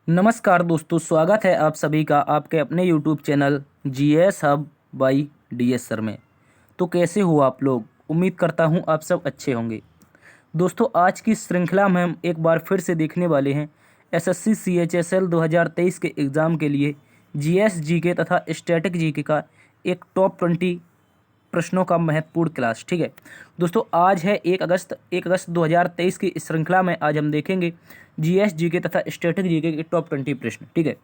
नमस्कार दोस्तों, स्वागत है आप सभी का आपके अपने YouTube channel GS hub by DS sir में। तो कैसे हो आप लोग? उम्मीद करता हूं आप सब अच्छे होंगे। दोस्तों, आज की श्रृंखला में हम एक बार फिर से देखने वाले हैं एसएससी सीएचएसएल 2023 के एग्ज़ाम के लिए जीएस जीके तथा स्टैटिक जीके का एक टॉप 20 प्रश्नों का महत्वपूर्ण क्लास। ठीक है दोस्तों, आज है 1 अगस्त 2023 की इस श्रृंखला में आज हम देखेंगे जीएस जीके तथा स्टैटिक जीके के टॉप 20 प्रश्न। ठीक है,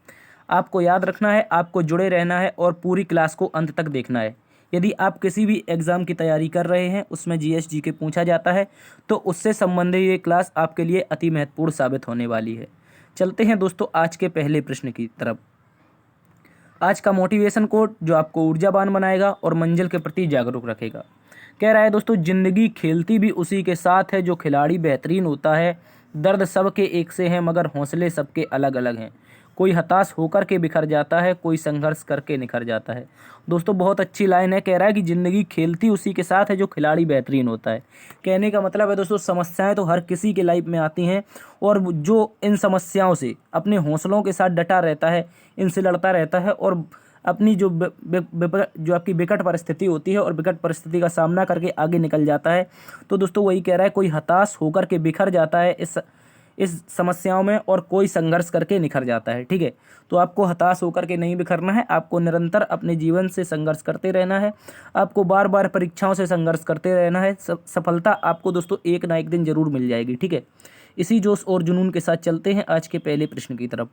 आपको याद रखना है, आपको जुड़े रहना है और पूरी क्लास को अंत तक देखना है। यदि आप किसी भी एग्ज़ाम की तैयारी कर रहे हैं, उसमें जीएस जीके पूछा जाता है, तो उससे संबंधित ये क्लास आपके लिए अति महत्वपूर्ण साबित होने वाली है। चलते हैं दोस्तों आज के पहले प्रश्न की तरफ। आज का मोटिवेशन कोट जो आपको ऊर्जावान बनाएगा और मंजिल के प्रति जागरूक रखेगा। कह रहा है दोस्तों, जिंदगी खेलती भी उसी के साथ है जो खिलाड़ी बेहतरीन होता है। दर्द सबके एक से हैं मगर हौसले सबके अलग अलग हैं। कोई हताश होकर के बिखर जाता है, कोई संघर्ष करके निखर जाता है। दोस्तों, बहुत अच्छी लाइन है। कह रहा है कि ज़िंदगी खेलती उसी के साथ है जो खिलाड़ी बेहतरीन होता है। कहने का मतलब है दोस्तों, समस्याएं तो हर किसी के लाइफ में आती हैं और जो इन समस्याओं से अपने हौसलों के साथ डटा रहता है, इनसे लड़ता रहता है और अपनी जो आपकी विकट परिस्थिति होती है और विकट परिस्थिति का सामना करके आगे निकल जाता है, तो दोस्तों वही कह रहा है, कोई हताश होकर के बिखर जाता है इस समस्याओं में और कोई संघर्ष करके निखर जाता है। ठीक है, तो आपको हताश होकर के नहीं बिखरना है, आपको निरंतर अपने जीवन से संघर्ष करते रहना है, आपको बार बार परीक्षाओं से संघर्ष करते रहना है। सफलता आपको दोस्तों एक ना एक दिन जरूर मिल जाएगी। ठीक है, इसी जोश और जुनून के साथ चलते हैं आज के पहले प्रश्न की तरफ।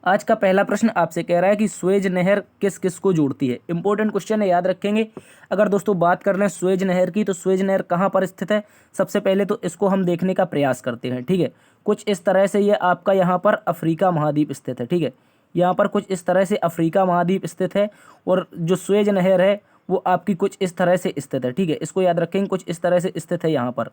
आज का पहला प्रश्न आपसे कह रहा है कि स्वेज नहर किस किस को जोड़ती है। इंपॉर्टेंट क्वेश्चन है, याद रखेंगे। अगर दोस्तों बात कर लें स्वेज नहर की, तो स्वेज नहर कहाँ पर स्थित है, सबसे पहले तो इसको हम देखने का प्रयास करते हैं। ठीक है, कुछ इस तरह से ये आपका यहाँ पर अफ्रीका महाद्वीप स्थित है। ठीक है, यहाँ पर कुछ इस तरह से अफ्रीका महाद्वीप स्थित है और जो स्वेज नहर है वो आपकी कुछ इस तरह से स्थित है। ठीक है, इसको याद रखेंगे, कुछ इस तरह से स्थित है यहाँ पर।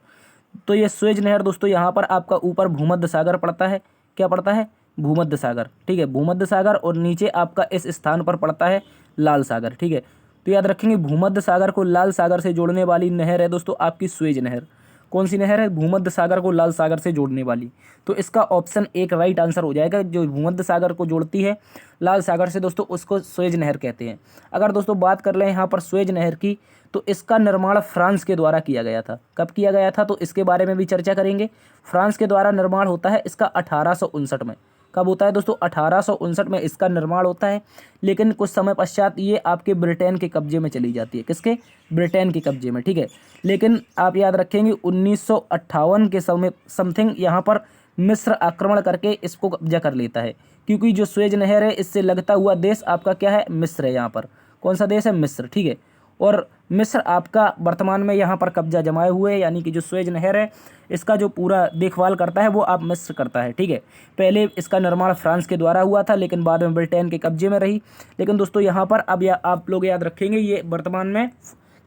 तो ये स्वेज नहर दोस्तों यहाँ पर आपका ऊपर भूमध्य सागर पड़ता है। क्या पड़ता है? भूमध्य सागर। ठीक है, भूमध्य सागर, और नीचे आपका इस स्थान पर पड़ता है लाल सागर। ठीक है, तो याद रखेंगे भूमध्य सागर को लाल सागर से जोड़ने वाली नहर है दोस्तों आपकी स्वेज नहर। कौन सी नहर है? भूमध्य सागर को लाल सागर से जोड़ने वाली। तो इसका ऑप्शन एक राइट आंसर हो जाएगा। जो भूमध्य सागर को जोड़ती है लाल सागर से दोस्तों, उसको स्वेज नहर कहते हैं। अगर दोस्तों बात कर लें यहाँ पर स्वेज नहर की, तो इसका निर्माण फ्रांस के द्वारा किया गया था। कब किया गया था, तो इसके बारे में भी चर्चा करेंगे। फ्रांस के द्वारा निर्माण होता है इसका 1859 में। कब होता है दोस्तों? 1859 में इसका निर्माण होता है, लेकिन कुछ समय पश्चात ये आपके ब्रिटेन के कब्जे में चली जाती है। किसके? ब्रिटेन के कब्जे में। ठीक है, लेकिन आप याद रखेंगे 1958 के समय समथिंग यहाँ पर मिस्र आक्रमण करके इसको कब्जा कर लेता है, क्योंकि जो स्वेज नहर है इससे लगता हुआ देश आपका क्या है? मिस्र है। यहाँ पर कौन सा देश है? मिस्र। ठीक है, और मिस्र आपका वर्तमान में यहाँ पर कब्जा जमाए हुए है, यानी कि जो स्वेज नहर है इसका जो पूरा देखभाल करता है वो आप मिस्र करता है। ठीक है, पहले इसका निर्माण फ्रांस के द्वारा हुआ था, लेकिन बाद में ब्रिटेन के कब्जे में रही। लेकिन दोस्तों यहाँ पर अब आप लोग याद रखेंगे ये वर्तमान में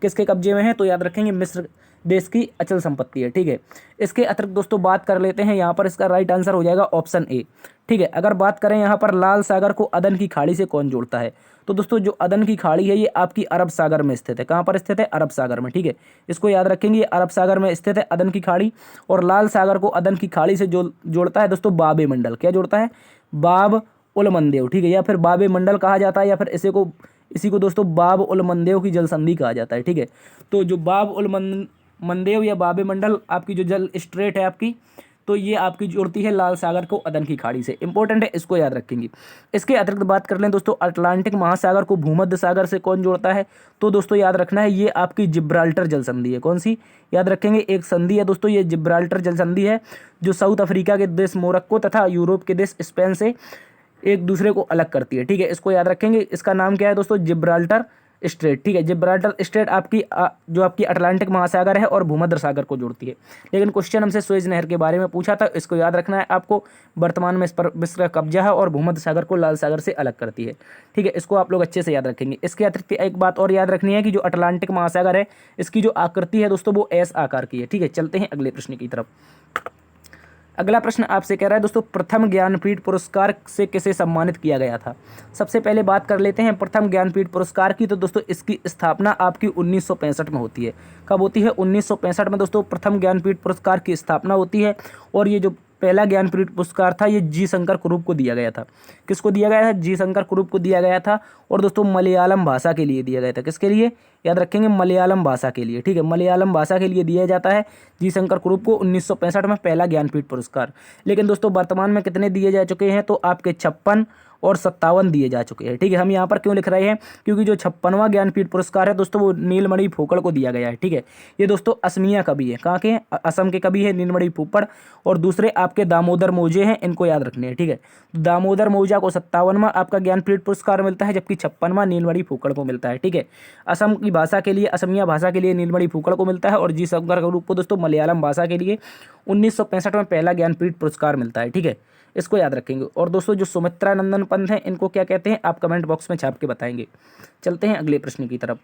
किसके कब्जे में है, तो याद रखेंगे मिस्र देश की अचल संपत्ति है। ठीक है, इसके अतिरिक्त दोस्तों बात कर लेते हैं, यहाँ पर इसका राइट आंसर हो जाएगा ऑप्शन ए। ठीक है, अगर बात करें यहाँ पर लाल सागर को अदन की खाड़ी से कौन जोड़ता है, तो दोस्तों जो अदन की खाड़ी है ये आपकी अरब सागर में स्थित है। कहाँ पर स्थित है? अरब सागर में। ठीक है, इसको याद रखेंगे, ये अरब सागर में स्थित है अदन की खाड़ी। और लाल सागर को अदन की खाड़ी से जोड़ता है दोस्तों बाबे मंडल। क्या जोड़ता है? बाब उल मंदेव। ठीक है, या फिर बाबे मंडल कहा जाता है, या फिर इसी को दोस्तों बाब उल मंदेव की जल संधि कहा जाता है। ठीक है, तो जो बाब उल मंदेव या बाबे मंडल आपकी जो जल स्ट्रेट है आपकी, तो ये आपकी जोड़ती है लाल सागर को अदन की खाड़ी से। इंपॉर्टेंट है, इसको याद रखेंगे। इसके अतिरिक्त बात कर लें दोस्तों, अटलांटिक महासागर को भूमध्य सागर से कौन जोड़ता है, तो दोस्तों याद रखना है ये आपकी जिब्राल्टर जल संधि है। कौन सी? याद रखेंगे, एक संधि है दोस्तों, ये जिब्राल्टर जल संधि है, जो साउथ अफ्रीका के देश मोरक्को तथा यूरोप के देश स्पेन से एक दूसरे को अलग करती है। ठीक है, इसको याद रखेंगे। इसका नाम क्या है दोस्तों? Gibraltar straight. ठीक है, जिब्राल्टर स्ट्रेट आपकी जो आपकी अटलांटिक महासागर है और भूमध्य सागर को जोड़ती है। लेकिन क्वेश्चन हमसे स्वेज नहर के बारे में पूछा था, इसको याद रखना है आपको। वर्तमान में इस पर मिस्र का कब्जा है और भूमध्य सागर को लाल सागर से अलग करती है। ठीक है, इसको आप लोग अच्छे से याद रखेंगे। इसके अतिरिक्त एक बात और याद रखनी है कि जो अटलांटिक महासागर है इसकी जो आकृति है दोस्तों वो एस आकार की है। ठीक है, चलते हैं अगले प्रश्न की तरफ। अगला प्रश्न आपसे कह रहा है दोस्तों, प्रथम ज्ञानपीठ पुरस्कार से किसे सम्मानित किया गया था। सबसे पहले बात कर लेते हैं प्रथम ज्ञानपीठ पुरस्कार की, तो दोस्तों इसकी स्थापना आपकी 1965 में होती है। कब होती है? 1965 में दोस्तों प्रथम ज्ञानपीठ पुरस्कार की स्थापना होती है। और ये जो पहला ज्ञानपीठ पुरस्कार था ये जी शंकर कुरूप को दिया गया था। किसको दिया गया था? जी शंकर कुरूप को दिया गया था। और दोस्तों मलयालम भाषा के लिए दिया गया था। किसके लिए? याद रखेंगे, मलयालम भाषा के लिए। ठीक है, मलयालम भाषा के लिए दिया जाता है जी शंकर कुरूप को 1965 में पहला ज्ञानपीठ पुरस्कार। लेकिन दोस्तों वर्तमान में कितने दिए जा चुके हैं? तो आपके 56 और 57 दिए जा चुके हैं। ठीक है, हम यहाँ पर क्यों लिख रहे हैं? क्योंकि जो 56वां ज्ञानपीठ पुरस्कार है दोस्तों वो नीलमणि फुकड़ को दिया गया है। ठीक है, ये दोस्तों असमिया कवि है। कहाँ के हैं? असम के कवि है नीलमणि फुकड़। और दूसरे आपके दामोदर मौजे हैं, इनको याद रखने हैं। ठीक है, दामोदर मौजा को 57वां आपका ज्ञानपीठ पुरस्कार मिलता है, जबकि 56वां नीलमणि फुकड़ को मिलता है। ठीक है, असम की भाषा के लिए, असमिया भाषा के लिए नीलमणि फुकड़ को मिलता है, और जी शंकर कुरूप को दोस्तों मलयालम भाषा के लिए 1965 में पहला ज्ञानपीठ पुरस्कार मिलता है। ठीक है, इसको याद रखेंगे। और दोस्तों जो सुमित्रा नंदन पंत हैं इनको क्या कहते हैं? आप कमेंट बॉक्स में छाप के बताएंगे। चलते हैं अगले प्रश्न की तरफ।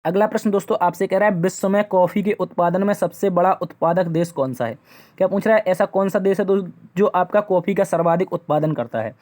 अगला प्रश्न दोस्तों आपसे कह रहा है विश्व में कॉफी के उत्पादन में सबसे बड़ा उत्पादक देश कौन सा है? क्या पूछ रहा है? ऐसा कौन सा देश है जो आपका कॉफी का सर्वाधिक उत्पादन करता है?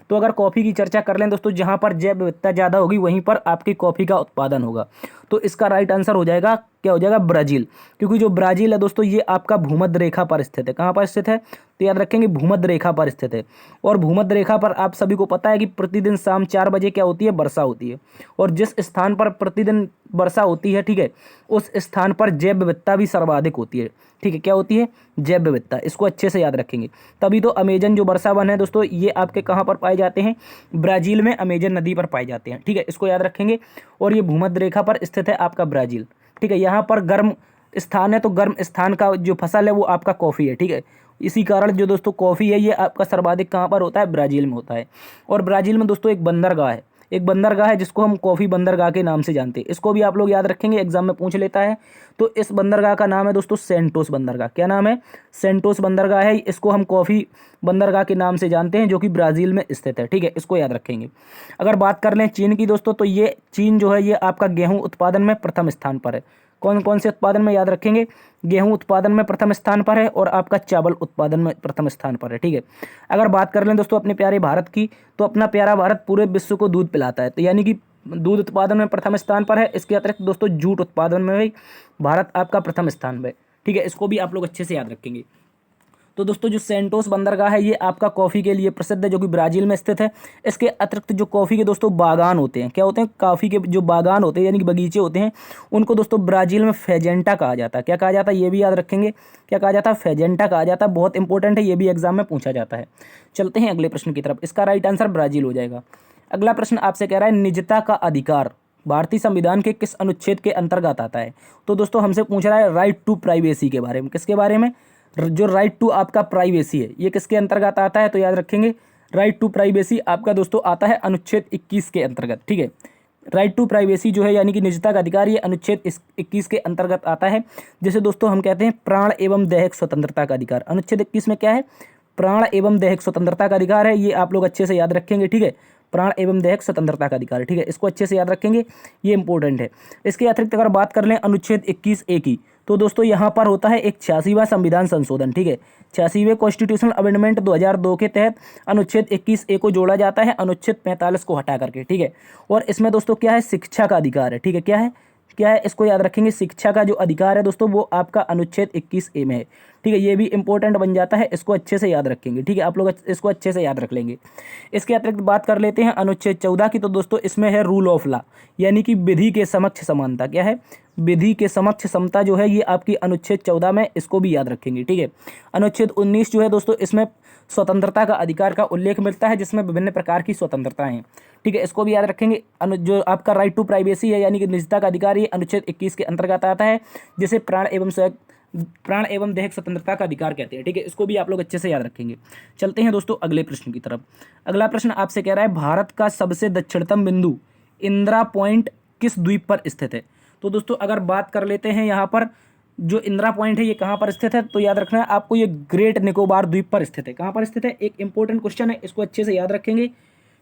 तो अगर कॉफ़ी की चर्चा कर लें दोस्तों, जहाँ पर जैव विविधता ज़्यादा होगी वहीं पर आपकी कॉफ़ी का उत्पादन होगा। तो इसका राइट आंसर हो जाएगा, क्या हो जाएगा? ब्राज़ील। क्योंकि जो ब्राज़ील है दोस्तों ये आपका भूमध्य रेखा पर स्थित है। कहाँ पर स्थित है? तो याद रखेंगे भूमध्य रेखा पर स्थित है। और भूमध्य रेखा पर आप सभी को पता है कि प्रतिदिन शाम 4 बजे क्या होती है? वर्षा होती है। और जिस स्थान पर प्रतिदिन वर्षा होती है, ठीक है, उस स्थान पर जैव विविधता भी सर्वाधिक होती है। ठीक है, क्या होती है? जैव विविधता। इसको अच्छे से याद रखेंगे। तभी तो अमेजन जो वर्षा वन है दोस्तों ये आपके कहाँ पर पाए जाते हैं? ब्राज़ील में अमेजन नदी पर पाए जाते हैं। ठीक है, इसको याद रखेंगे। और ये भूमध्य रेखा पर स्थित है आपका ब्राज़ील। ठीक है, यहाँ पर गर्म स्थान है, तो गर्म स्थान का जो फसल है वो आपका कॉफ़ी है। ठीक है, इसी कारण जो दोस्तों कॉफ़ी है ये आपका सर्वाधिक कहाँ पर होता है? ब्राज़ील में होता है। और ब्राज़ील में दोस्तों एक बंदरगाह है, एक बंदरगाह है जिसको हम कॉफ़ी बंदरगाह के नाम से जानते हैं। इसको भी आप लोग याद रखेंगे, एग्जाम में पूछ लेता है। तो इस बंदरगाह का नाम है दोस्तों सेंटोस बंदरगाह। क्या नाम है? सेंटोस बंदरगाह है। इसको हम कॉफ़ी बंदरगाह के नाम से जानते हैं, जो कि ब्राज़ील में स्थित है। ठीक है, इसको याद रखेंगे। अगर बात कर लें चीन की दोस्तों, तो ये चीन जो है ये आपका गेहूँ उत्पादन में प्रथम स्थान पर है। कौन कौन से उत्पादन में? याद रखेंगे, गेहूं उत्पादन में प्रथम स्थान पर है और आपका चावल उत्पादन में प्रथम स्थान पर है। ठीक है, अगर बात कर लें दोस्तों अपने प्यारे भारत की, तो अपना प्यारा भारत पूरे विश्व को दूध पिलाता है। तो यानी कि दूध उत्पादन में प्रथम स्थान पर है। इसके अतिरिक्त दोस्तों जूट उत्पादन में भी भारत आपका प्रथम स्थान पर है। ठीक है, इसको भी आप लोग अच्छे से याद रखेंगे। तो दोस्तों जो सेंटोस बंदरगाह है ये आपका कॉफ़ी के लिए प्रसिद्ध है, जो कि ब्राज़ील में स्थित है। इसके अतिरिक्त जो कॉफ़ी के दोस्तों बागान होते हैं, क्या होते हैं? कॉफ़ी के जो बागान होते हैं यानी कि बगीचे होते हैं, उनको दोस्तों ब्राज़ील में फेजेंटा कहा जाता है। क्या कहा जाता है? ये भी याद रखेंगे। क्या कहा जाता है? फेजेंटा कहा जाता है। बहुत इंपॉर्टेंट है, ये भी एग्जाम में पूछा जाता है। चलते हैं अगले प्रश्न की तरफ। इसका राइट आंसर ब्राज़ील हो जाएगा। अगला प्रश्न आपसे कह रहा है निजता का अधिकार भारतीय संविधान के किस अनुच्छेद के अंतर्गत आता है? तो दोस्तों हमसे पूछ रहा है राइट टू प्राइवेसी के बारे में। किसके बारे में? जो राइट टू आपका प्राइवेसी है ये किसके अंतर्गत आता है? तो याद रखेंगे राइट टू प्राइवेसी आपका दोस्तों आता है अनुच्छेद 21 के अंतर्गत। ठीक है, राइट टू प्राइवेसी जो है यानी कि निजता का अधिकार, ये अनुच्छेद 21 के अंतर्गत आता है। जैसे दोस्तों हम कहते हैं प्राण एवं दैहिक स्वतंत्रता का अधिकार। अनुच्छेद 21 में क्या है? प्राण एवं दैहिक स्वतंत्रता का अधिकार है। ये आप लोग अच्छे से याद रखेंगे। ठीक है, प्राण एवं दैहिक स्वतंत्रता का अधिकार। ठीक है, इसको अच्छे से याद रखेंगे, ये इंपॉर्टेंट है। इसके अतिरिक्त अगर बात कर लें अनुच्छेद 21A की, तो दोस्तों यहाँ पर होता है एक 86वां संविधान संशोधन। ठीक है, 86वें कॉन्स्टिट्यूशनल अमेंडमेंट 2002 के तहत अनुच्छेद 21A को जोड़ा जाता है अनुच्छेद 45 को हटा करके। ठीक है, और इसमें दोस्तों क्या है? शिक्षा का अधिकार है। ठीक है, क्या है? क्या है? इसको याद रखेंगे। शिक्षा का जो अधिकार है दोस्तों वो आपका अनुच्छेद 21A में है। ठीक है, ये भी इंपॉर्टेंट बन जाता है, इसको अच्छे से याद रखेंगे। ठीक है, आप लोग इसको अच्छे से याद रख लेंगे। इसके अतिरिक्त बात कर लेते हैं अनुच्छेद 14 की, तो दोस्तों इसमें है रूल ऑफ लॉ यानी कि विधि के समक्ष समानता। क्या है? विधि के समक्ष समता जो है ये आपकी अनुच्छेद 14 में, इसको भी याद रखेंगे। ठीक है, अनुच्छेद 19 जो है दोस्तों इसमें स्वतंत्रता का अधिकार का उल्लेख मिलता है, जिसमें विभिन्न प्रकार की स्वतंत्रताएं हैं। ठीक है, इसको भी याद रखेंगे। जो आपका राइट टू प्राइवेसी है यानी कि निजता का अधिकार, ये अनुच्छेद 21 के अंतर्गत आता है, जिसे प्राण एवं दैहिक स्वतंत्रता का अधिकार कहते हैं। ठीक है, इसको भी आप लोग अच्छे से याद रखेंगे। चलते हैं दोस्तों अगले प्रश्न की तरफ। अगला प्रश्न आपसे कह रहा है भारत का सबसे दक्षिणतम बिंदु इंदिरा पॉइंट किस द्वीप पर स्थित है? तो दोस्तों अगर बात कर लेते हैं यहाँ पर जो इंदिरा पॉइंट है ये कहाँ पर स्थित है, तो याद रखना है आपको, ये ग्रेट निकोबार द्वीप पर स्थित है। कहाँ पर स्थित है? एक इंपॉर्टेंट क्वेश्चन है, इसको अच्छे से याद रखेंगे।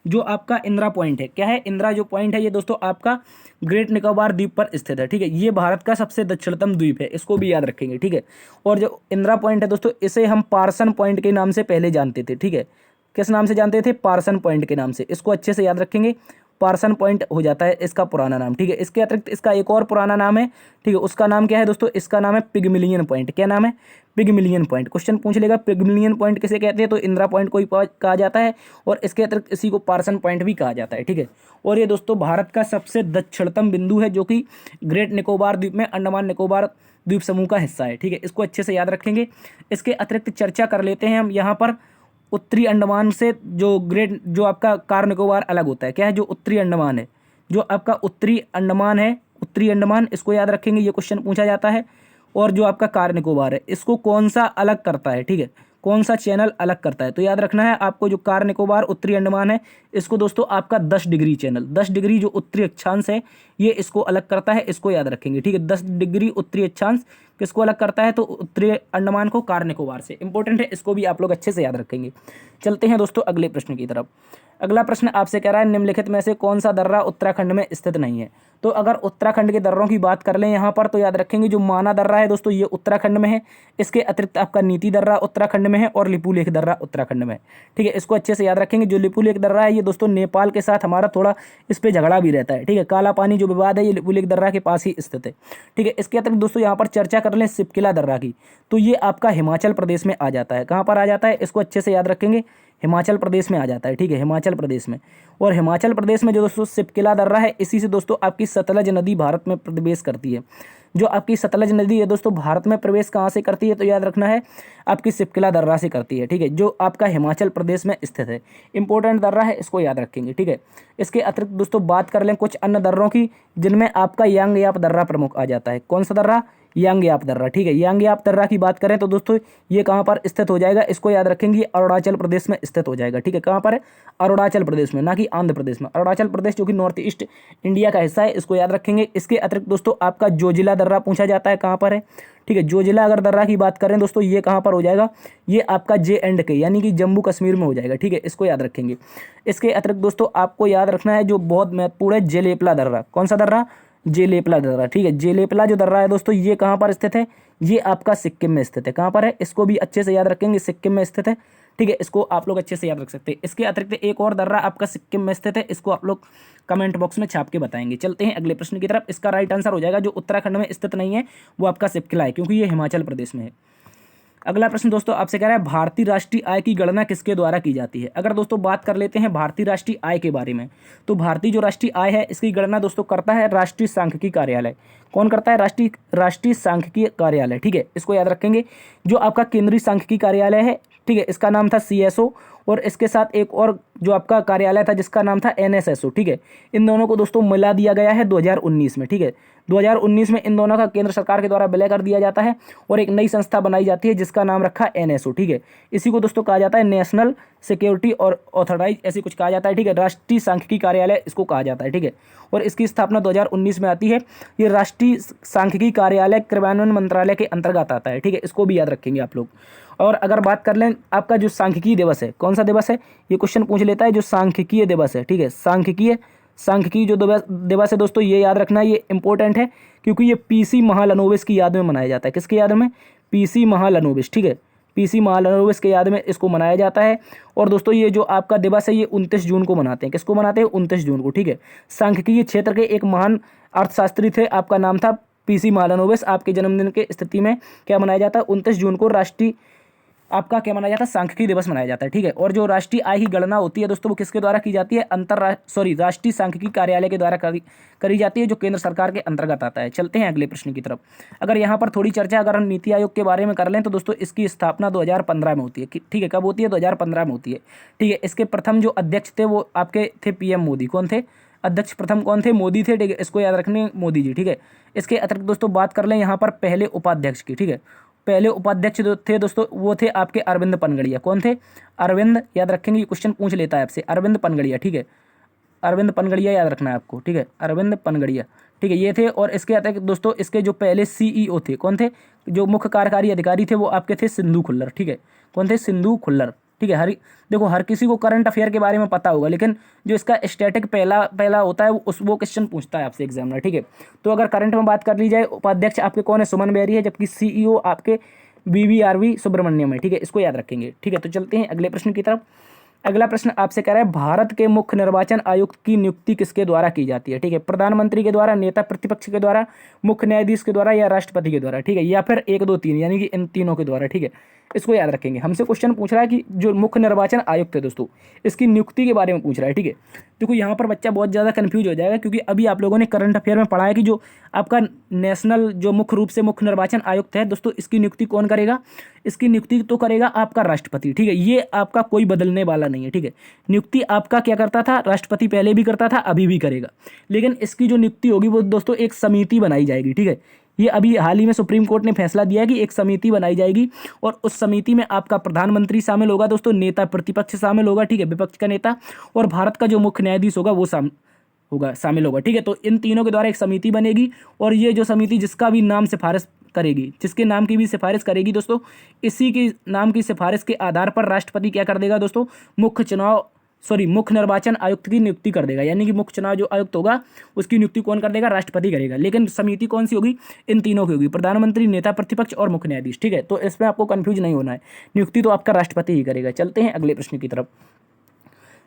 जो आपका इंदिरा पॉइंट है, क्या है? इंदिरा जो पॉइंट है ये दोस्तों आपका ग्रेट निकोबार द्वीप पर स्थित है। ठीक है, ये भारत का सबसे दक्षिणतम द्वीप है, इसको भी याद रखेंगे। ठीक है, और जो इंदिरा पॉइंट है दोस्तों इसे हम पार्सन पॉइंट के नाम से पहले जानते थे। ठीक है, किस नाम से जानते थे? पार्सन पॉइंट के नाम से। इसको अच्छे से याद रखेंगे, पार्सन पॉइंट हो जाता है इसका पुराना नाम। ठीक है, इसके अतिरिक्त इसका एक और पुराना नाम है। ठीक है, उसका नाम क्या है दोस्तों? इसका नाम है पिगमिलियन पॉइंट। क्या नाम है? पिगमिलियन पॉइंट। क्वेश्चन पूछ लेगा पिगमिलियन पॉइंट किसे कहते हैं, तो इंदिरा पॉइंट को ही कहा जाता है, और इसके अतिरिक्त इसी को पार्सन पॉइंट भी कहा जाता है, ठीक है। और ये दोस्तों भारत का सबसे दक्षिणतम बिंदु है, जो कि ग्रेट निकोबार द्वीप में अंडमान निकोबार द्वीप समूह का हिस्सा है, ठीक है। इसको अच्छे से याद रखेंगे। इसके अतिरिक्त चर्चा कर लेते हैं हम यहाँ पर उत्तरी अंडमान से, जो आपका कार निकोबार अलग होता है। क्या है, जो उत्तरी अंडमान है, जो आपका उत्तरी अंडमान है, उत्तरी अंडमान, इसको याद रखेंगे, ये क्वेश्चन पूछा जाता है। और जो आपका कार निकोबार है, इसको कौन सा अलग करता है, ठीक है, कौन सा चैनल अलग करता है, तो याद रखना है आपको, जो कार निकोबार उत्तरी अंडमान है, इसको दोस्तों आपका 10 डिग्री चैनल, 10 डिग्री जो उत्तरी अक्षांश है, ये इसको अलग करता है, इसको याद रखेंगे, ठीक है। 10 डिग्री उत्तरी अक्षांश किसको अलग करता है, तो उत्तरी अंडमान को कार निकोबार से। इंपॉर्टेंट है, इसको भी आप लोग अच्छे से याद रखेंगे। चलते हैं दोस्तों अगले प्रश्न की तरफ। अगला प्रश्न आपसे कह रहा है, निम्नलिखित में से कौन सा दर्रा उत्तराखंड में स्थित नहीं है। तो अगर उत्तराखंड के दर्रों की बात कर लें यहाँ पर, तो याद रखेंगे जो माना दर्रा है दोस्तों, ये उत्तराखंड में है। इसके अतिरिक्त आपका नीति दर्रा उत्तराखंड में है, और लिपुलेख दर्रा उत्तराखंड में है, ठीक है। इसको अच्छे से याद रखेंगे। जो लिपुलेख दर्रा है, ये दोस्तों नेपाल के साथ हमारा थोड़ा इस पर झगड़ा भी रहता है, ठीक है। काला पानी जो विवाद है, ये लिपुलेख दर्रा के पास ही स्थित है, ठीक है। इसके अतिरिक्त दोस्तों यहाँ पर चर्चा कर लें सिपकिला दर्रा की, तो ये आपका हिमाचल प्रदेश में आ जाता है। कहाँ पर आ जाता है, इसको अच्छे से याद रखेंगे, हिमाचल प्रदेश में आ जाता है, ठीक है, हिमाचल प्रदेश में। और हिमाचल प्रदेश में जो दोस्तों सिपकिला दर्रा है, इसी से दोस्तों आपकी सतलज नदी भारत में प्रवेश करती है। जो आपकी सतलज नदी है दोस्तों, भारत में प्रवेश कहाँ से करती है, तो याद रखना है आपकी सिपकिला दर्रा से करती है, ठीक है, जो आपका हिमाचल प्रदेश में स्थित है। इंपॉर्टेंट दर्रा है, इसको याद रखेंगे, ठीक है। इसके अतिरिक्त दोस्तों बात कर लें कुछ अन्य दर्रों की, जिनमें आपका यांगयाप दर्रा प्रमुख आ जाता है। कौन सा दर्रा, यांगयाप दर्रा, ठीक है। यांगयाप दर्रा की बात करें तो दोस्तों ये कहाँ पर स्थित हो जाएगा, इसको याद रखेंगे, अरुणाचल प्रदेश में स्थित हो जाएगा, ठीक है। कहाँ पर है, अरुणाचल प्रदेश में, ना कि आंध्र प्रदेश में। अरुणाचल प्रदेश जो कि नॉर्थ ईस्ट इंडिया का हिस्सा है, इसको याद रखेंगे। इसके अतिरिक्त दोस्तों आपका जोजिला दर्रा पूछा जाता है, कहाँ पर है, ठीक है। जोजिला अगर दर्रा की बात करें दोस्तों, ये कहाँ पर हो जाएगा, ये आपका J&K यानी कि जम्मू कश्मीर में हो जाएगा, ठीक है, इसको याद रखेंगे। इसके अतिरिक्त दोस्तों आपको याद रखना है जो बहुत महत्वपूर्ण है, जेलेपला दर्रा। कौन सा दर्रा, जेलेपला दर्रा, ठीक है। जेलेपला जो दर्रा है दोस्तों, ये कहाँ पर स्थित है, ये आपका सिक्किम में स्थित है। कहाँ पर है, इसको भी अच्छे से याद रखेंगे, सिक्किम में स्थित है, ठीक है। इसको आप लोग अच्छे से याद रख सकते हैं। इसके अतिरिक्त एक और दर्रा आपका सिक्किम में स्थित है, इसको आप लोग कमेंट बॉक्स में छाप के बताएंगे। चलते हैं अगले प्रश्न की तरफ। इसका राइट आंसर हो जाएगा, जो उत्तराखंड में स्थित नहीं है वो आपका सिपकिला है, क्योंकि ये हिमाचल प्रदेश में है। अगला प्रश्न दोस्तों आपसे कह रहा है, भारतीय राष्ट्रीय आय की गणना किसके द्वारा की जाती है। अगर दोस्तों बात कर लेते हैं भारतीय राष्ट्रीय आय के बारे में, तो भारतीय जो राष्ट्रीय आय है, इसकी गणना दोस्तों करता है राष्ट्रीय सांख्यिकी कार्यालय। कौन करता है, राष्ट्रीय सांख्यिकी कार्यालय, ठीक है, इसको याद रखेंगे। जो आपका केंद्रीय सांख्यिकी कार्यालय है, ठीक है, इसका नाम था CSO, और इसके साथ एक और जो आपका कार्यालय था जिसका नाम था NSSO, ठीक है। इन दोनों को दोस्तों मिला दिया गया है 2019 में, ठीक है। 2019 में इन दोनों का केंद्र सरकार के द्वारा विलय कर दिया जाता है, और एक नई संस्था बनाई जाती है जिसका नाम रखा NSO, ठीक है। इसी को दोस्तों कहा जाता है नेशनल सिक्योरिटी और ऑथराइज, ऐसी कुछ कहा जाता है, ठीक है। राष्ट्रीय सांख्यिकी कार्यालय इसको कहा जाता है, ठीक है। और इसकी स्थापना 2019 में आती है। ये राष्ट्रीय सांख्यिकी कार्यालय क्रियान्वयन मंत्रालय के अंतर्गत आता है, ठीक है, इसको भी याद रखेंगे आप लोग। और अगर बात कर लें आपका जो सांख्यिकीय दिवस है, कौन सा दिवस है, ये क्वेश्चन पूछ लेता है, जो सांख्यिकीय दिवस है, ठीक है, सांख्यिकीय जो दिवस है दोस्तों, ये याद रखना, ये इंपॉर्टेंट है, क्योंकि ये PC महालनोबिस की याद में मनाया जाता है। किसकी याद में, PC महालनोबिस, ठीक है, PC महालनोबिस के याद में इसको मनाया जाता है। और दोस्तों ये जो आपका दिवस है, ये 29 जून को मनाते हैं। किसको मनाते हैं, 29 जून को, ठीक है। सांख्यिकीय क्षेत्र के एक महान अर्थशास्त्री थे, आपका नाम था PC महालनोबिस। आपके जन्मदिन के स्थिति में क्या मनाया जाता है, 29 जून को राष्ट्रीय आपका क्या मनाया जाता है, सांख्यिकी दिवस मनाया जाता है, ठीक है। और जो राष्ट्रीय आय की गणना होती है दोस्तों, वो किसके द्वारा की जाती है, राष्ट्रीय सांख्यिकी कार्यालय के द्वारा करी जाती है, जो केंद्र सरकार के अंतर्गत आता है। चलते हैं अगले प्रश्न की तरफ। अगर यहाँ पर थोड़ी चर्चा अगर हम नीति आयोग के बारे में कर लें, तो दोस्तों इसकी स्थापना 2015 में होती है, ठीक है। कब होती है, 2015 में होती है, ठीक है। इसके प्रथम जो अध्यक्ष थे वो आपके थे PM मोदी। कौन थे, अध्यक्ष प्रथम कौन थे, मोदी थे, ठीक है, इसको याद रखने, मोदी जी, ठीक है। इसके अतिरिक्त दोस्तों बात कर लें यहाँ पर पहले उपाध्यक्ष की, ठीक है। पहले उपाध्यक्ष जो थे दोस्तों, वो थे आपके अरविंद पनगड़िया। कौन थे, अरविंद, याद रखेंगे, ये क्वेश्चन पूछ लेता है आपसे, अरविंद पनगड़िया, ठीक है। अरविंद पनगड़िया याद रखना है आपको, ठीक है, अरविंद पनगड़िया, ठीक है, ये थे। और इसके अतिरिक्त दोस्तों इसके जो पहले CEO थे, कौन थे, जो मुख्य कार्यकारी अधिकारी थे, वो आपके थे सिंधु खुल्लर, ठीक है। कौन थे, सिंधु खुल्लर, ठीक है। देखो हर किसी को करंट अफेयर के बारे में पता होगा, लेकिन जो इसका स्टैटिक पहला होता है वो क्वेश्चन पूछता है आपसे एग्जामिनर, ठीक है। तो अगर करंट में बात कर ली जाए, उपाध्यक्ष आपके कौन है, सुमन बेरी है, जबकि CEO आपके BVRV सुब्रमण्यम है, ठीक है, इसको याद रखेंगे, ठीक है। तो चलते हैं अगले प्रश्न की तरफ। अगला प्रश्न आपसे कह रहा है भारत के मुख्य निर्वाचन आयुक्त की नियुक्ति किसके द्वारा की जाती है? ठीक है, प्रधानमंत्री के द्वारा, नेता प्रतिपक्ष के द्वारा, मुख्य न्यायाधीश के द्वारा या राष्ट्रपति के द्वारा? ठीक है, या फिर एक दो तीन यानी कि इन तीनों के द्वारा। ठीक है, इसको याद रखेंगे। हमसे क्वेश्चन पूछ रहा है कि जो मुख्य निर्वाचन आयुक्त है दोस्तों, इसकी नियुक्ति के बारे में पूछ रहा है। ठीक है, देखो यहाँ पर बच्चा बहुत ज़्यादा कंफ्यूज हो जाएगा, क्योंकि अभी आप लोगों ने करंट अफेयर में पढ़ा है कि जो आपका नेशनल जो मुख्य रूप से मुख्य निर्वाचन आयुक्त है दोस्तों, इसकी नियुक्ति कौन करेगा? इसकी नियुक्ति तो करेगा आपका राष्ट्रपति। ठीक है, ये आपका कोई बदलने वाला नहीं है। ठीक है, नियुक्ति आपका क्या करता था? राष्ट्रपति पहले भी करता था, अभी भी करेगा। लेकिन इसकी जो नियुक्ति होगी वो दोस्तों एक समिति बनाई जाएगी। ठीक है, ये अभी हाल ही में सुप्रीम कोर्ट ने फैसला दिया है कि एक समिति बनाई जाएगी और उस समिति में आपका प्रधानमंत्री शामिल होगा दोस्तों, नेता प्रतिपक्ष शामिल होगा, ठीक है, विपक्ष का नेता, और भारत का जो मुख्य न्यायाधीश होगा वो शामिल होगा। ठीक है, तो इन तीनों के द्वारा एक समिति बनेगी और ये जो समिति जिसका भी नाम सिफारिश करेगी, जिसके नाम की भी सिफारिश करेगी दोस्तों, इसी के नाम की सिफारिश के आधार पर राष्ट्रपति क्या कर देगा दोस्तों? मुख्य निर्वाचन आयुक्त की नियुक्ति कर देगा। यानी कि मुख्य चुनाव जो आयुक्त होगा उसकी नियुक्ति कौन कर देगा? राष्ट्रपति करेगा। लेकिन समिति कौन सी होगी? इन तीनों की होगी, प्रधानमंत्री, नेता प्रतिपक्ष और मुख्य न्यायाधीश। ठीक है, तो इसमें आपको कंफ्यूज नहीं होना है, नियुक्ति तो आपका राष्ट्रपति ही करेगा। चलते हैं अगले प्रश्न की तरफ।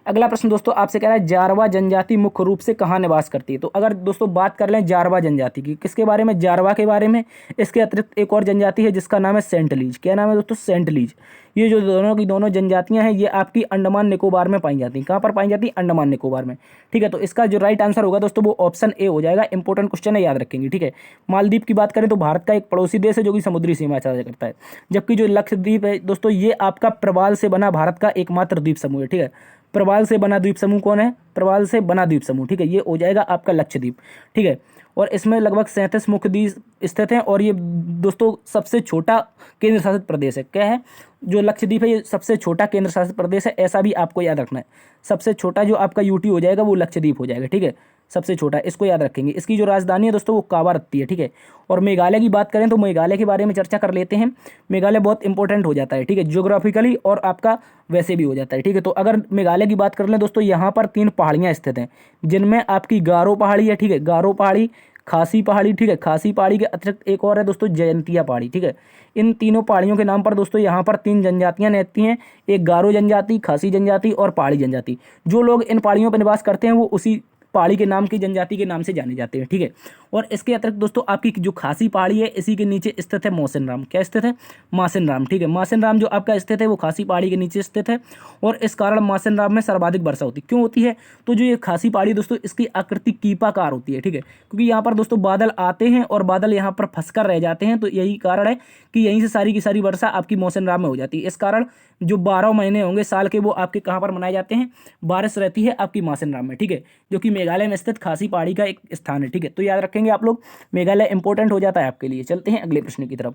अगला प्रश्न दोस्तों आपसे कह रहा है जारवा जनजाति मुख्य रूप से कहाँ निवास करती है? तो अगर दोस्तों बात कर लें जारवा जनजाति की, किसके बारे में? जारवा के बारे में। इसके अतिरिक्त एक और जनजाति है जिसका नाम है सेंटलीज। क्या नाम है दोस्तों? सेंटलीज। ये जो दोनों की दोनों जनजातियां हैं ये आपकी अंडमान निकोबार में पाई जाती हैं। कहाँ पर पाई जाती हैं? अंडमान निकोबार में। ठीक है, तो इसका जो राइट आंसर होगा दोस्तों वो ऑप्शन ए हो जाएगा। इंपॉर्टेंट क्वेश्चन है, याद रखेंगे। ठीक है, मालदीव की बात करें तो भारत का एक पड़ोसी देश है जो कि समुद्री सीमा साझा करता है, जबकि जो लक्षद्वीप है दोस्तों ये आपका प्रवाल से बना भारत का एकमात्र द्वीप समूह है। ठीक है, प्रवाल से बना द्वीप समूह कौन है? प्रवाल से बना द्वीप समूह। ठीक है, ये हो जाएगा आपका लक्षद्वीप। ठीक है, और इसमें लगभग 37 मुख्य द्वीप स्थित हैं और ये दोस्तों सबसे छोटा केंद्र शासित प्रदेश है। क्या है? जो लक्षद्वीप है ये सबसे छोटा केंद्र शासित प्रदेश है, ऐसा भी आपको याद रखना है। सबसे छोटा जो आपका यूटी हो जाएगा वो लक्षद्वीप हो जाएगा। ठीक है, सबसे छोटा, इसको याद रखेंगे। इसकी जो राजधानी है दोस्तों वो कावारत्ती है। ठीक है, और मेघालय की बात करें तो मेघालय के बारे में चर्चा कर लेते हैं। मेघालय बहुत इंपॉर्टेंट हो जाता है। ठीक है, ज्योग्राफिकली और आपका वैसे भी हो जाता है। ठीक है, तो अगर मेघालय की बात कर लें दोस्तों, यहाँ पर 3 पहाड़ियाँ स्थित हैं जिनमें आपकी गारो पहाड़ी है। ठीक है, गारो पहाड़ी, खासी पहाड़ी। ठीक है, खासी पहाड़ी के अतिरिक्त एक और है दोस्तों जयंतिया पहाड़ी। ठीक है, इन तीनों पहाड़ियों के नाम पर दोस्तों यहाँ पर 3 जनजातियाँ रहती हैं, एक गारो जनजाति, खासी जनजाति और पहाड़ी जनजाति। जो लोग इन पहाड़ियों पर निवास करते हैं वो उसी पहाड़ी के नाम की जनजाति के नाम से जाने जाते हैं। ठीक है, और इसके अतिरिक्त दोस्तों आपकी जो खासी पहाड़ी है इसी के नीचे स्थित है मौसिन राम। क्या स्थित है? मासिन राम। ठीक है, मासिन राम जो आपका स्थित है वो खासी पहाड़ी के नीचे स्थित है और इस कारण मासिन राम में सर्वाधिक वर्षा होती है। क्यों होती है? तो जो ये खासी पहाड़ी दोस्तों इसकी आकृति कीपाकार होती है। ठीक है, क्योंकि यहाँ पर दोस्तों बादल आते हैं और बादल यहाँ पर फंसकर रह जाते हैं, तो यही कारण है कि यहीं से सारी की सारी वर्षा आपकी मौसिन राम में हो जाती है। इस कारण जो 12 महीने होंगे साल के वो आपके कहाँ पर मनाए जाते हैं? बारिश रहती है आपकी मासिन राम में। ठीक है, जो कि मेघालय में स्थित खासी पहाड़ी का एक स्थान है। ठीक है, तो याद रखेंगे आप लोग, मेघालय इंपॉर्टेंट हो जाता है आपके लिए। चलते हैं अगले प्रश्न की तरफ।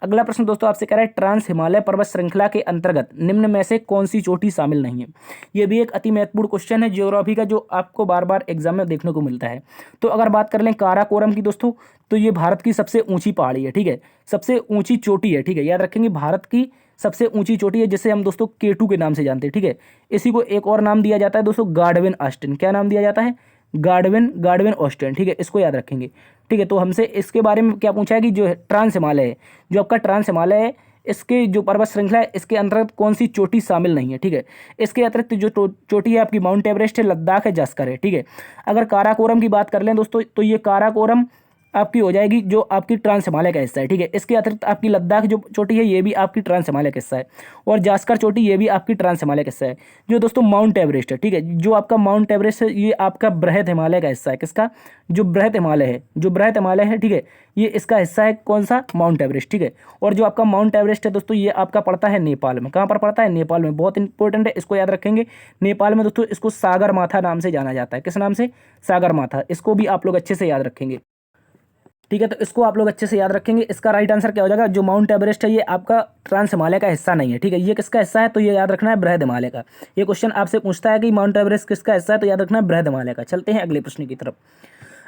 अगला प्रश्न दोस्तों आपसे कह रहा है ट्रांस हिमालय पर्वत श्रृंखला के अंतर्गत निम्न में से कौन सी चोटी शामिल नहीं है? ये भी एक अति महत्वपूर्ण क्वेश्चन है ज्योग्राफी का, जो आपको बार बार एग्जाम में देखने को मिलता है। तो अगर बात कर लें काराकोरम की दोस्तों, तो ये भारत की सबसे ऊंची पहाड़ी है। ठीक है, सबसे ऊंची चोटी है। ठीक है, याद रखेंगे भारत की सबसे ऊंची चोटी है जिसे हम दोस्तों K2 के नाम से जानते हैं। ठीक है, इसी को एक और नाम दिया जाता है दोस्तों गार्डविन ऑस्टिन। क्या नाम दिया जाता है? Godwin Austin. ठीक है, इसको याद रखेंगे। ठीक है, तो हमसे इसके बारे में क्या पूछा है कि जो ट्रांस हिमालय है, जो आपका ट्रांस हिमालय है, इसके जो पर्वत श्रृंखला है इसके अंतर्गत कौन सी चोटी शामिल नहीं है? ठीक है, इसके अतिरिक्त जो चोटी है आपकी माउंट एवरेस्ट है, लद्दाख है, जस्कर है। ठीक है, अगर काराकोरम की बात कर लें दोस्तों तो ये काराकोरम आपकी हो जाएगी जो आपकी ट्रांस हिमालय का हिस्सा है। ठीक है, इसके अतिरिक्त आपकी लद्दाख जो चोटी है ये भी आपकी ट्रांस हिमालय का हिस्सा है और जास्कर चोटी ये भी आपकी ट्रांस हिमालय का हिस्सा है। जो दोस्तों माउंट एवरेस्ट है, ठीक है, जो आपका माउंट एवरेस्ट है ये आपका बृहद हिमालय का हिस्सा है। किसका? जो बृहद हिमालय है, जो बृहद हिमालय है, ठीक है, ये इसका हिस्सा है। कौन सा? Mount Everest. ठीक है, और जो आपका माउंट एवरेस्ट है दोस्तों ये आपका पड़ता है नेपाल में। कहाँ पर पड़ता है? नेपाल में। बहुत इंपॉर्टेंट है, इसको याद रखेंगे। नेपाल में दोस्तों इसको सागर माथा नाम से जाना जाता है। किस नाम से? सागर माथा। इसको भी आप लोग अच्छे से याद रखेंगे। ठीक है, तो इसको आप लोग अच्छे से याद रखेंगे। इसका राइट आंसर क्या हो जाएगा? जो माउंट एवरेस्ट है ये आपका ट्रांस हिमालय का हिस्सा नहीं है। ठीक है, ये किसका हिस्सा है? तो ये याद रखना है बृहद हिमालय का। ये क्वेश्चन आपसे पूछता है कि माउंट एवरेस्ट किसका हिस्सा है, तो याद रखना है बृहद हिमालय का। चलते हैं अगले प्रश्न की तरफ।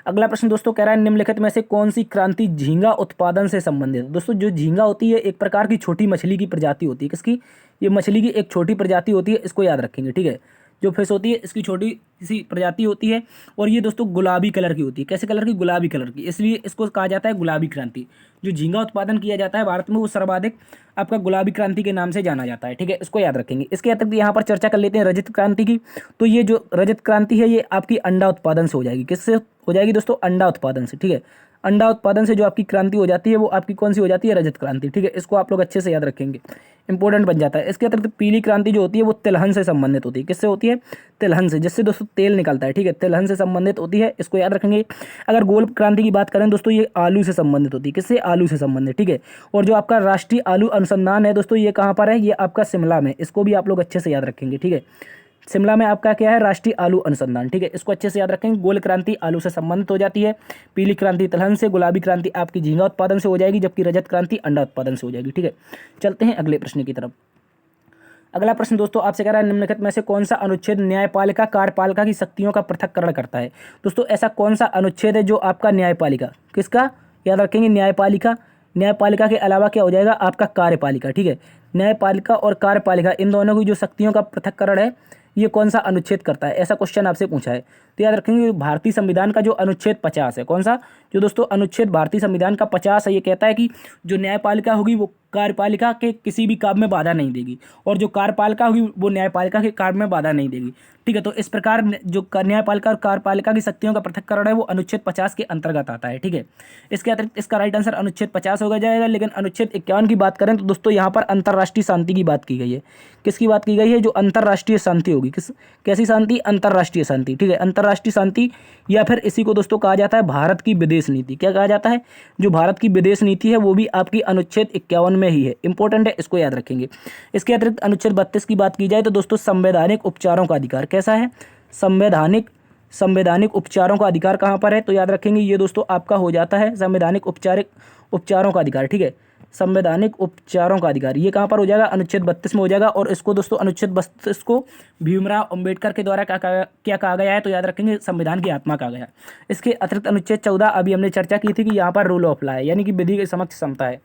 अगला प्रश्न दोस्तों कह रहा है निम्नलिखित में से कौन सी क्रांति झींगा उत्पादन से संबंधित है? दोस्तों जो झींगा होती है एक प्रकार की छोटी मछली की प्रजाति होती है। किसकी? ये मछली की एक छोटी प्रजाति होती है, इसको याद रखेंगे। ठीक है, जो फिश होती है इसकी छोटी सी प्रजाति होती है और ये दोस्तों गुलाबी कलर की होती है। कैसे कलर की? गुलाबी कलर की, इसलिए इसको कहा जाता है गुलाबी क्रांति। जो झींगा उत्पादन किया जाता है भारत में वो सर्वाधिक आपका गुलाबी क्रांति के नाम से जाना जाता है। ठीक है, इसको याद रखेंगे। इसके अतिरिक्त यहाँ पर चर्चा कर लेते हैं रजत क्रांति की। तो ये जो रजत क्रांति है ये आपकी अंडा उत्पादन से हो जाएगी। किससे हो जाएगी दोस्तों? अंडा उत्पादन से। ठीक है, अंडा उत्पादन से जो आपकी क्रांति हो जाती है वो आपकी कौन सी हो जाती है? रजत क्रांति। ठीक है, इसको आप लोग अच्छे से याद रखेंगे, इंपॉर्टेंट बन जाता है। इसके अतिरिक्त पीली क्रांति जो होती है वो तिलहन से संबंधित होती है। किससे होती है? तिलहन से, जिससे दोस्तों तेल निकलता है। ठीक है, तिलहन से संबंधित होती है, इसको याद रखेंगे। अगर गोल्ड क्रांति की बात करें दोस्तों ये आलू से संबंधित होती है। किससे? आलू से संबंधित। ठीक है, और जो आपका राष्ट्रीय आलू अनुसंधान है दोस्तों ये कहाँ पर है? ये आपका शिमला में। इसको भी आप लोग अच्छे से याद रखेंगे। ठीक है, शिमला में आपका क्या है? राष्ट्रीय आलू अनुसंधान। ठीक है, इसको अच्छे से याद रखेंगे। गोल्ड क्रांति आलू से संबंधित हो जाती है, पीली क्रांति तिलहन से, गुलाबी क्रांति आपकी झींगा उत्पादन से हो जाएगी, जबकि रजत क्रांति अंडा उत्पादन से हो जाएगी। ठीक है, चलते हैं अगले प्रश्न की तरफ। अगला प्रश्न दोस्तों आपसे कह रहा है निम्नलिखित में से कौन सा अनुच्छेद न्यायपालिका कार्यपालिका की शक्तियों का पृथक्करण करता है? दोस्तों ऐसा कौन सा अनुच्छेद है जो आपका न्यायपालिका, किसका? याद रखेंगे, न्यायपालिका। न्यायपालिका के अलावा क्या हो जाएगा? आपका कार्यपालिका। ठीक है, न्यायपालिका और कार्यपालिका इन दोनों की जो शक्तियों का पृथक्करण है ये कौन सा अनुच्छेद करता है? ऐसा क्वेश्चन आपसे पूछा है। तो याद रखेंगे भारतीय संविधान का जो अनुच्छेद 50 है, कौन सा? जो दोस्तों अनुच्छेद भारतीय संविधान का 50 है, ये कहता है कि जो न्यायपालिका होगी वो कार्यपालिका के किसी भी काम में बाधा नहीं देगी, और जो कार्यपालिका होगी वो न्यायपालिका के काम में बाधा नहीं देगी। ठीक है, तो इस प्रकार जो न्यायपालिका और कार्यपालिका की शक्तियों का पृथक्करण है वो अनुच्छेद 50 के अंतर्गत आता है। ठीक है, इसके अतिरिक्त इसका राइट आंसर अनुच्छेद 50 होगा जाएगा। लेकिन अनुच्छेद 51 की बात करें तो दोस्तों यहाँ पर अंतर्राष्ट्रीय शांति की बात की गई है। किसकी बात की गई है? जो अंतर्राष्ट्रीय शांति होगी। कैसी शांति? अंतर्राष्ट्रीय शांति। ठीक है, अंतर्राष्ट्रीय शांति, या फिर इसी को दोस्तों कहा जाता है भारत की विदेश नीति। क्या कहा जाता है? जो भारत की विदेश नीति है वो भी आपकी अनुच्छेद 51 में ही है। इंपॉर्टेंट है, इसको याद रखेंगे। इसके अतिरिक्त अनुच्छेद 32 की बात की जाए तो दोस्तों संवैधानिक उपचारों का अधिकार कैसा है? संवैधानिक उपचारों का अधिकार कहाँ पर है? तो याद रखेंगे ये दोस्तों आपका हो जाता है संवैधानिक उपचारों का अधिकार। ठीक है, संवैधानिक उपचारों का अधिकार ये कहाँ पर हो जाएगा? अनुच्छेद 32 में हो जाएगा। और इसको दोस्तों अनुच्छेद 32 को भीमराव अंबेडकर के द्वारा क्या कहा गया है? तो याद रखेंगे संविधान की आत्मा कहा गया। इसके अतिरिक्त अनुच्छेद 14 अभी हमने चर्चा की थी कि यहाँ पर रूल ऑफ लॉ है, यानी कि विधि के समक्ष समता है।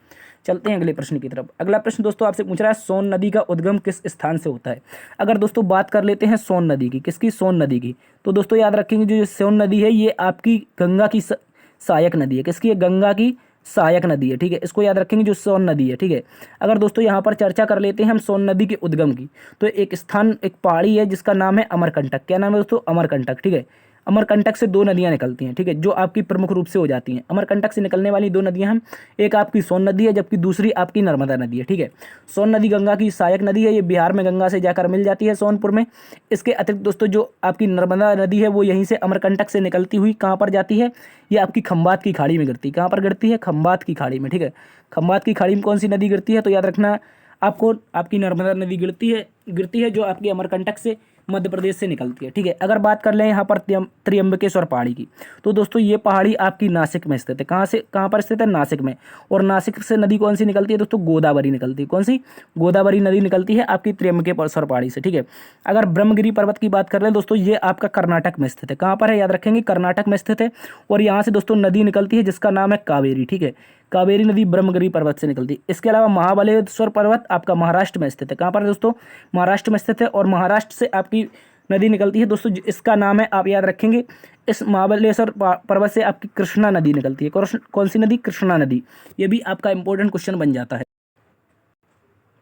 चलते हैं अगले प्रश्न की तरफ। अगला प्रश्न दोस्तों आपसे पूछ रहा है सोन नदी का उद्गम किस स्थान से होता है? अगर दोस्तों बात कर लेते हैं सोन नदी की, किसकी? सोन नदी की। तो दोस्तों याद रखेंगे जो सोन नदी है ये आपकी गंगा की सहायक नदी है। किसकी है? गंगा की सहायक नदी है। ठीक है, इसको याद रखेंगे जो सोन नदी है। ठीक है, अगर दोस्तों यहाँ पर चर्चा कर लेते हैं हम सोन नदी के उद्गम की, तो एक स्थान, एक पहाड़ी है जिसका नाम है अमरकंटक। क्या नाम है दोस्तों? अमरकंटक। ठीक है, अमरकंटक से दो नदियां निकलती हैं। ठीक है, जो आपकी प्रमुख रूप से हो जाती हैं। अमरकंटक से निकलने वाली दो नदियां हैं, एक आपकी सोन नदी है जबकि दूसरी आपकी नर्मदा नदी है। ठीक है, सोन नदी गंगा की सहायक नदी है, ये बिहार में गंगा से जाकर मिल जाती है सोनपुर में। इसके अतिरिक्त दोस्तों जो आपकी नर्मदा नदी है वो यहीं से अमरकंटक से निकलती हुई कहाँ पर जाती है? ये आपकी खंबात की खाड़ी में गिरती है। कहाँ पर गिरती है? खंबात की खाड़ी में। ठीक है, खंबात की खाड़ी में कौन सी नदी गिरती है? तो याद रखना आपको, आपकी नर्मदा नदी गिरती है जो आपकी अमरकंटक से मध्य प्रदेश से निकलती है। ठीक है, अगर बात कर लें यहाँ पर त्र्यंबकेश्वर पहाड़ी की, तो दोस्तों ये पहाड़ी आपकी नासिक में स्थित है। कहाँ पर स्थित है? नासिक में। और नासिक से नदी कौन सी निकलती है दोस्तों? गोदावरी निकलती है। कौन सी? गोदावरी नदी निकलती है आपकी त्र्यंबकेश्वर पहाड़ी से। ठीक है, अगर ब्रह्मगिरी पर्वत की बात कर लें दोस्तों ये आपका कर्नाटक में स्थित है। कहाँ पर है? याद रखेंगे कर्नाटक में स्थित है। और यहाँ से दोस्तों नदी निकलती है जिसका नाम है कावेरी। ठीक है, कावेरी नदी ब्रह्मगिरी पर्वत से निकलती है। इसके अलावा महाबलेश्वर पर्वत आपका महाराष्ट्र में स्थित है। कहाँ पर है दोस्तों? महाराष्ट्र में स्थित है। और महाराष्ट्र से आपकी नदी निकलती है दोस्तों, इसका नाम है, आप याद रखेंगे, इस महाबलेश्वर पर्वत से आपकी कृष्णा नदी निकलती है। कौन सी नदी? कृष्णा नदी। ये भी आपका इंपॉर्टेंट क्वेश्चन बन जाता है।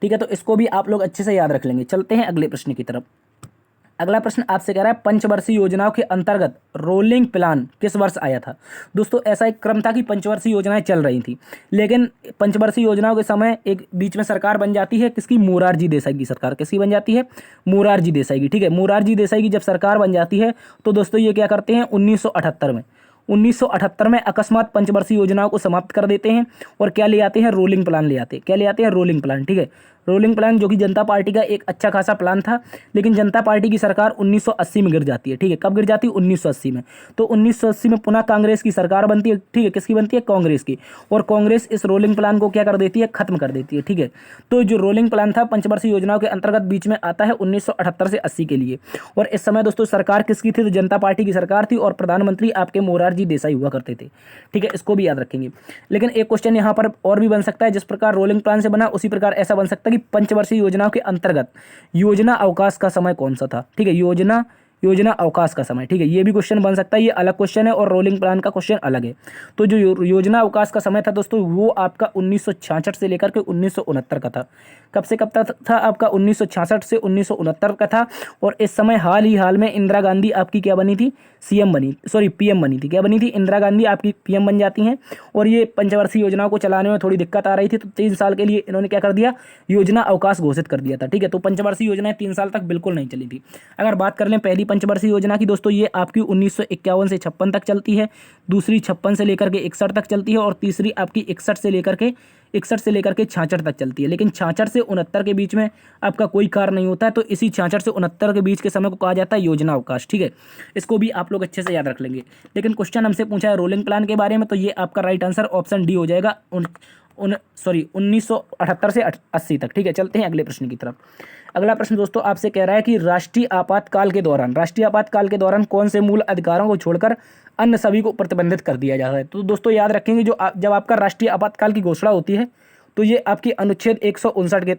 ठीक है, तो इसको भी आप लोग अच्छे से याद रख लेंगे। चलते हैं अगले प्रश्न की तरफ। अगला प्रश्न आपसे कह रहा है पंचवर्षीय योजनाओं के अंतर्गत रोलिंग प्लान किस वर्ष आया था? दोस्तों ऐसा एक क्रम था कि पंचवर्षीय योजनाएं चल रही थी, लेकिन पंचवर्षीय योजनाओं के समय एक बीच में सरकार बन जाती है। किसकी? मोरारजी देसाई की सरकार। किसकी बन जाती है? मोरारजी देसाई की। ठीक है, मोरारजी देसाई की जब सरकार बन जाती है तो दोस्तों ये क्या करते हैं 1978 में अकस्मात पंचवर्षीय योजनाओं को समाप्त कर देते हैं और क्या ले आते हैं? रोलिंग प्लान ले आते हैं। क्या ले आते हैं? Rolling plan. ठीक है, रोलिंग प्लान जो कि जनता पार्टी का एक अच्छा खासा प्लान था, लेकिन जनता पार्टी की सरकार 1980 में गिर जाती है। ठीक है, कब गिर जाती है? 1980 में। तो 1980 में पुनः कांग्रेस की सरकार बनती है। ठीक है, किसकी बनती है? कांग्रेस की। और कांग्रेस इस रोलिंग प्लान को क्या कर देती है? खत्म कर देती है। ठीक है, तो जो रोलिंग प्लान था पंचवर्षीय योजनाओं के अंतर्गत बीच में आता है 1978 से 80 के लिए। और इस समय दोस्तों सरकार किसकी थी? तो जनता पार्टी की सरकार थी और प्रधानमंत्री आपके मोरारजी देसाई हुआ करते थे। ठीक है, इसको भी याद रखेंगे। लेकिन एक क्वेश्चन यहाँ पर और भी बन सकता है, जिस प्रकार रोलिंग प्लान से बना उसी प्रकार ऐसा बन सकता है सकता कि पंचवर्षीय योजनाओं के अंतर्गत योजना अवकाश का समय कौन सा था। ठीक है, योजना अवकाश का समय। ठीक है, ये भी क्वेश्चन बन सकता है, ये अलग क्वेश्चन है और रोलिंग प्लान का क्वेश्चन अलग है। तो जो योजना अवकाश का समय था दोस्तों, वो आपका 1966 से लेकर के 1969 का था। कब से कब तक था आपका? 1966 से 1969 का था। और इस समय हाल में इंदिरा गांधी आपकी क्या बनी थी? पीएम बनी थी। क्या बनी थी? इंदिरा गांधी आपकी पीएम बन जाती हैं। और ये पंचवर्षीय योजनाओं को चलाने में थोड़ी दिक्कत आ रही थी, तो 3 साल के लिए इन्होंने क्या कर दिया? योजना अवकाश घोषित कर दिया था। ठीक है, तो पंचवर्षीय योजनाएं 3 साल तक बिल्कुल नहीं चली थी। अगर बात कर लें पहली पंचवर्षीय योजना की दोस्तों, ये आपकी 1951 से 56 तक चलती है, दूसरी 56 से लेकर के 61 तक चलती है, और तीसरी आपकी 61 से लेकर के 66 तक चलती है। लेकिन 66 से 69 के बीच में आपका कोई कार्य नहीं होता है, तो इसी 66 से 69 के बीच के समय को कहा जाता है योजना अवकाश। ठीक है, इसको भी आप लोग अच्छे से याद रख लेंगे। लेकिन क्वेश्चन हमसे पूछा है रोलिंग प्लान के बारे में, तो ये आपका राइट आंसर ऑप्शन डी हो जाएगा, 1978 से 80 तक। ठीक है, चलते हैं अगले प्रश्न की तरफ। अगला प्रश्न दोस्तों आपसे कह रहा है कि राष्ट्रीय आपातकाल के दौरान कौन से मूल अधिकारों को छोड़कर अन्य सभी को प्रतिबंधित कर दिया जाता है। तो दोस्तों याद रखेंगे, जब आपका राष्ट्रीय आपातकाल की घोषणा होती है, तो ये आपकी अनुच्छेद 159 के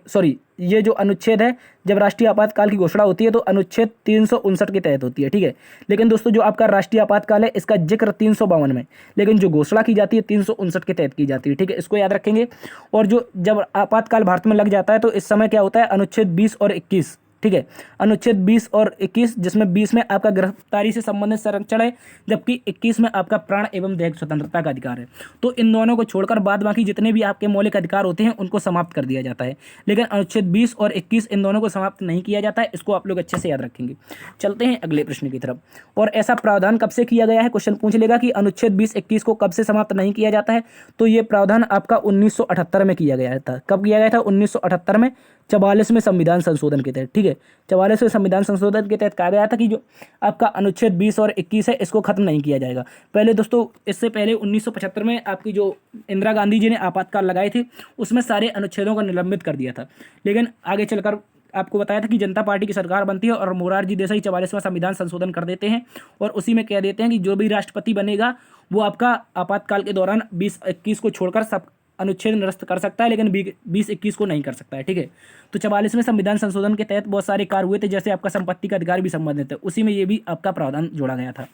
ये जो अनुच्छेद है, जब राष्ट्रीय आपातकाल की घोषणा होती है तो अनुच्छेद 359 के तहत होती है। ठीक है, लेकिन दोस्तों जो आपका राष्ट्रीय आपातकाल है, इसका जिक्र 352 में, लेकिन जो घोषणा की जाती है 359 के तहत की जाती है। ठीक है, इसको याद रखेंगे। और जब आपातकाल भारत में लग जाता है, तो इस समय क्या होता है? अनुच्छेद 20 और 21। ठीक है, अनुच्छेद 20 और 21, जिसमें 20 में आपका गिरफ्तारी से संबंधित संरक्षण है, जबकि 21 में आपका प्राण एवं दैहिक स्वतंत्रता का अधिकार है। तो इन दोनों को छोड़कर बाद बाकी जितने भी आपके मौलिक अधिकार होते हैं उनको समाप्त कर दिया जाता है। लेकिन अनुच्छेद 20 और 21 इन दोनों को समाप्त नहीं किया जाता है। इसको आप लोग अच्छे से याद रखेंगे। चलते हैं अगले प्रश्न की तरफ। और ऐसा प्रावधान कब से किया गया है? क्वेश्चन पूछ लेगा कि अनुच्छेद 20-21 को कब से समाप्त नहीं किया जाता है। तो ये प्रावधान आपका 1978 में किया गया था। कब किया गया था? 1978 में, 44वें संविधान संशोधन के तहत। ठीक है, 44वें संविधान संशोधन के तहत कहा गया था कि जो आपका अनुच्छेद 20 और 21 है, इसको खत्म नहीं किया जाएगा। पहले दोस्तों, इससे पहले 1975 में आपकी जो इंदिरा गांधी जी ने आपातकाल लगाए थे, उसमें सारे अनुच्छेदों को निलंबित कर दिया था। लेकिन आगे चलकर आपको बताया था कि जनता पार्टी की सरकार बनती है और मोरारजी देसाई 44वां संविधान संशोधन कर देते हैं, और उसी में कह देते हैं कि जो भी राष्ट्रपति बनेगा वो आपका आपातकाल के दौरान 20-21 को छोड़कर सब अनुच्छेद निरस्त कर सकता है, लेकिन 20-21 को नहीं कर सकता है। ठीक है, तो 44वें संविधान संशोधन के तहत बहुत सारे कार्य हुए थे, जैसे आपका संपत्ति का अधिकार भी संबंधित है, उसी में ये भी आपका प्रावधान जोड़ा गया था।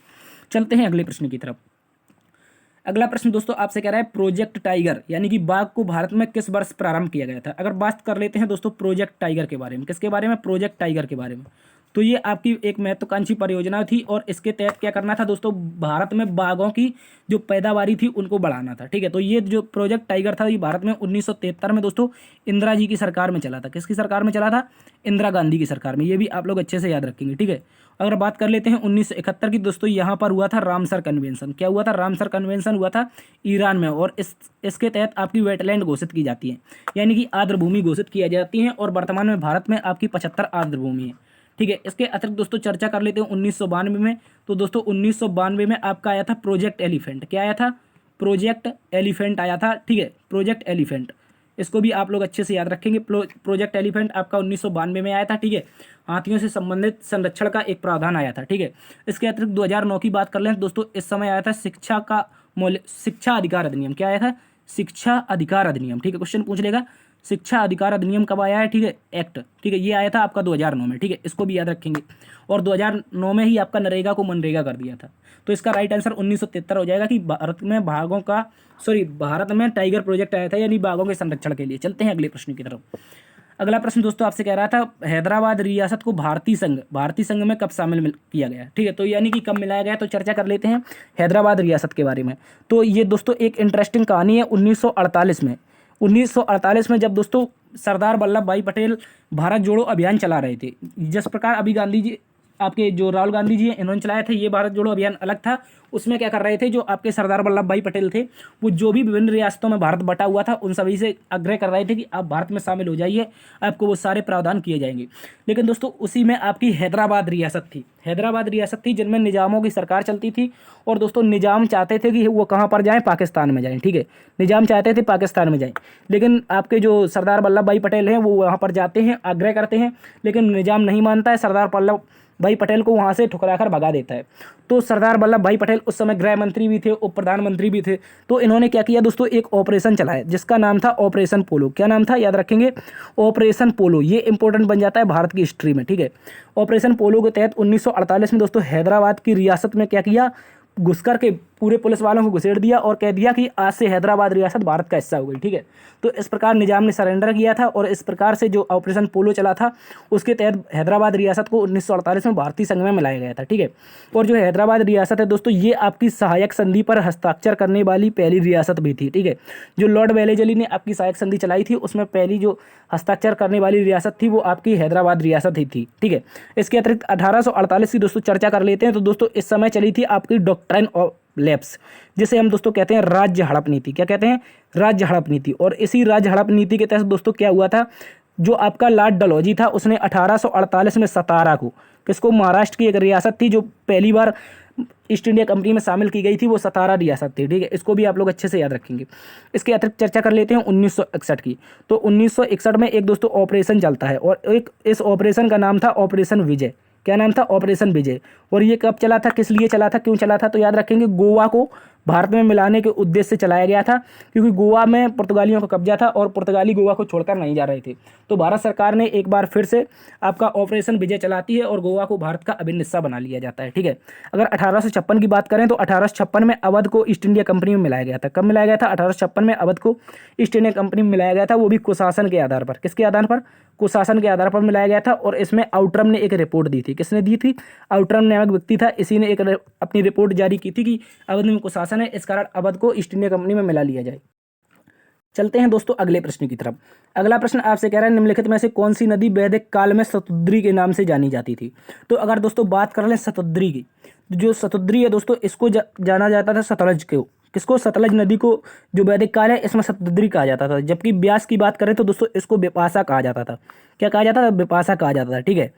चलते हैं अगले प्रश्न की तरफ। अगला प्रश्न दोस्तों आपसे कह रहा है प्रोजेक्ट टाइगर यानी कि बाघ को भारत में किस वर्ष प्रारंभ किया गया था। अगर बात कर लेते हैं दोस्तों प्रोजेक्ट टाइगर के बारे में, किसके बारे में? प्रोजेक्ट टाइगर के बारे में। तो ये आपकी एक महत्वाकांक्षी परियोजना थी, और इसके तहत क्या करना था दोस्तों? भारत में बाघों की जो पैदावारी थी उनको बढ़ाना था। ठीक है, तो ये जो प्रोजेक्ट टाइगर था, ये भारत में 1973 में दोस्तों इंदिरा जी की सरकार में चला था। किसकी सरकार में चला था? इंदिरा गांधी की सरकार में। ये भी आप लोग अच्छे से याद रखेंगे। ठीक है, अगर बात कर लेते हैं 1971 की दोस्तों, यहाँ पर हुआ था रामसर कन्वेंशन। क्या हुआ था? रामसर कन्वेंशन हुआ था ईरान में, और इसके तहत आपकी वेटलैंड घोषित की जाती है, यानी कि आर्द्र भूमि घोषित की जाती है, और वर्तमान में भारत में आपकी 75 आर्द्र भूमि है। ठीक है, इसके अतिरिक्त दोस्तों चर्चा कर लेते हैं 1992 में। तो दोस्तों 1992 में आपका आया था प्रोजेक्ट एलिफेंट। क्या आया था? प्रोजेक्ट एलिफेंट आया था। ठीक है, प्रोजेक्ट एलिफेंट, इसको भी आप लोग अच्छे से याद रखेंगे। प्रोजेक्ट एलिफेंट आपका 1992 में आया था। ठीक है, हाथियों से संबंधित संरक्षण का एक प्रावधान आया था। ठीक है, इसके अतिरिक्त 2009 की बात कर लें दोस्तों, इस समय आया था शिक्षा अधिकार अधिनियम। क्या आया था? शिक्षा अधिकार अधिनियम। ठीक है, क्वेश्चन पूछ लेगा शिक्षा अधिकार अधिनियम कब आया है? ठीक है, एक्ट। ठीक है, ये आया था आपका 2009 में। ठीक है, इसको भी याद रखेंगे। और 2009 में ही आपका नरेगा को मनरेगा कर दिया था। तो इसका राइट आंसर 1973 हो जाएगा कि भारत में टाइगर प्रोजेक्ट आया था, यानी बाघों के संरक्षण के लिए। चलते हैं अगले प्रश्न की तरफ। अगला प्रश्न दोस्तों आपसे कह रहा था हैदराबाद रियासत को भारतीय संघ में कब शामिल किया गया। ठीक है, तो यानी कि कब मिलाया गया, तो चर्चा कर लेते हैं हैदराबाद रियासत के बारे में। तो ये दोस्तों एक इंटरेस्टिंग कहानी है। 1948 में जब दोस्तों सरदार वल्लभ भाई पटेल भारत जोड़ो अभियान चला रहे थे, जिस प्रकार अभी गांधी जी आपके जो राहुल गांधी जी हैं इन्होंने चलाया था, ये भारत जोड़ो अभियान अलग था। उसमें क्या कर रहे थे, जो आपके सरदार वल्लभ भाई पटेल थे, वो जो भी विभिन्न रियासतों में भारत बटा हुआ था उन सभी से आग्रह कर रहे थे कि आप भारत में शामिल हो जाइए, आपको वो सारे प्रावधान किए जाएंगे। लेकिन दोस्तों उसी में आपकी हैदराबाद रियासत थी जिनमें निजामों की सरकार चलती थी। और दोस्तों निजाम चाहते थे कि वो कहाँ पर जाएं, पाकिस्तान में जाएं। ठीक है, निजाम चाहते थे पाकिस्तान में जाएं, लेकिन आपके जो सरदार वल्लभ भाई पटेल हैं वो वहाँ पर जाते हैं, आग्रह करते हैं, लेकिन निजाम नहीं मानता है। सरदार भाई पटेल को वहाँ से ठुकराकर भगा देता है। तो सरदार वल्लभ भाई पटेल उस समय गृह मंत्री भी थे, उप प्रधानमंत्री भी थे। तो इन्होंने क्या किया दोस्तों, एक ऑपरेशन चलाया जिसका नाम था ऑपरेशन पोलो। क्या नाम था, याद रखेंगे, ऑपरेशन पोलो। ये इंपॉर्टेंट बन जाता है भारत की हिस्ट्री में, ठीक है। ऑपरेशन पोलो के तहत 1948 में दोस्तों हैदराबाद की रियासत में क्या किया, घुस कर के पूरे पुलिस वालों को घुसेड़ दिया और कह दिया कि आज से हैदराबाद रियासत भारत का हिस्सा हो गई, ठीक है। तो इस प्रकार निजाम ने सरेंडर किया था और इस प्रकार से जो ऑपरेशन पोलो चला था उसके तहत हैदराबाद रियासत को 1948 में भारतीय संघ में मिलाया गया था, ठीक है। और जो हैदराबाद रियासत है दोस्तों, ये आपकी सहायक संधि पर हस्ताक्षर करने वाली पहली रियासत भी थी, ठीक है। जो लॉर्ड वेलेजली ने आपकी सहायक संधि चलाई थी उसमें पहली जो हस्ताक्षर करने वाली रियासत थी वो आपकी हैदराबाद रियासत ही थी, ठीक है। इसके अतिरिक्त 1848 की दोस्तों चर्चा कर लेते हैं। तो दोस्तों इस समय चली थी आपकी डॉक्ट्राइन ऑफ लैप्स, जिसे हम दोस्तों कहते हैं राज्य हड़प नीति। क्या कहते हैं, राज्य हड़प नीति। और इसी राज्य हड़प नीति के तहत दोस्तों क्या हुआ था, जो आपका लॉर्ड डलहौजी था उसने 1848 में सतारा को, किसको, महाराष्ट्र की एक रियासत थी जो पहली बार ईस्ट इंडिया कंपनी में शामिल की गई थी, वो सतारा रियासत थी, ठीक है। इसको भी आप लोग अच्छे से याद रखेंगे। इसके अतिरिक्त चर्चा कर लेते हैं 1961 की। तो 1961 में एक दोस्तों ऑपरेशन चलता है और एक इस ऑपरेशन का नाम था ऑपरेशन विजय। क्या नाम था, ऑपरेशन विजय। और ये कब चला था, किस लिए चला था, क्यों चला था, तो याद रखेंगे गोवा को भारत में मिलाने के उद्देश्य से चलाया गया था, क्योंकि गोवा में पुर्तगालियों का कब्जा था और पुर्तगाली गोवा को छोड़कर नहीं जा रहे थे। तो भारत सरकार ने एक बार फिर से आपका ऑपरेशन विजय चलाती है और गोवा को भारत का अभिन्न हिस्सा बना लिया जाता है, ठीक है। अगर 1856 की बात करें तो 1856 में अवध को ईस्ट इंडिया कंपनी में मिलाया गया था। कब मिलाया गया था, 1856 में अवध को ईस्ट इंडिया कंपनी में मिलाया गया था, वो भी कुशासन के आधार पर। किसके आधार पर, कुशासन के आधार पर मिलाया गया था। और इसमें आउटरम ने एक रिपोर्ट दी थी। किसने दी थी, आउटरम नामक व्यक्ति था, इसी ने एक अपनी रिपोर्ट जारी की थी कि अवध में कुशासन है, इस कारण अवध को ईस्ट इंडिया कंपनी में मिला लिया जाए। चलते हैं दोस्तों अगले प्रश्न की तरफ। अगला प्रश्न आपसे कह रहा है निम्नलिखित में से कौन सी नदी वैदिक काल में शतुद्री के नाम से जानी जाती थी। तो अगर दोस्तों बात कर लें शतुद्री की, जो शतुद्री है दोस्तों इसको जाना जाता था सतलज को, किसको, सतलज नदी को जो वैदिक काल है इसमें शतुद्री कहा जाता था। जबकि ब्यास की बात करें तो दोस्तों इसको बिपाशा कहा जाता था। क्या कहा जाता था, बिपाशा कहा जाता था, ठीक है।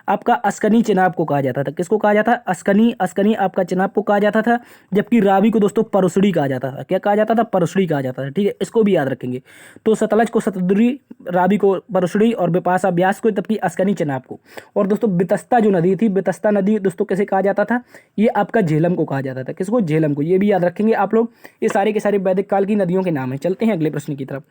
आपका अस्कनी चिनाब को कहा जाता था। किसको कहा जाता है, अस्कनी आपका चिनाब को कहा जाता था। जबकि रावी को दोस्तों परसुड़ी कहा जाता था। क्या कहा जाता था, परसुड़ी कहा जाता था, ठीक है। इसको भी याद रखेंगे। तो सतलज को शतुद्री, रावी को परसुड़ी और बिपाशा ब्यास को, जबकि अस्कनी चिनाब को। और दोस्तों बितस्ता जो नदी थी, बितस्ता नदी दोस्तों कैसे कहा जाता था, ये आपका झेलम को कहा जाता था। किसको, झेलम को। ये भी याद रखेंगे आप लोग। ये सारे के सारे वैदिक काल की नदियों के नाम है। चलते हैं अगले प्रश्न की तरफ।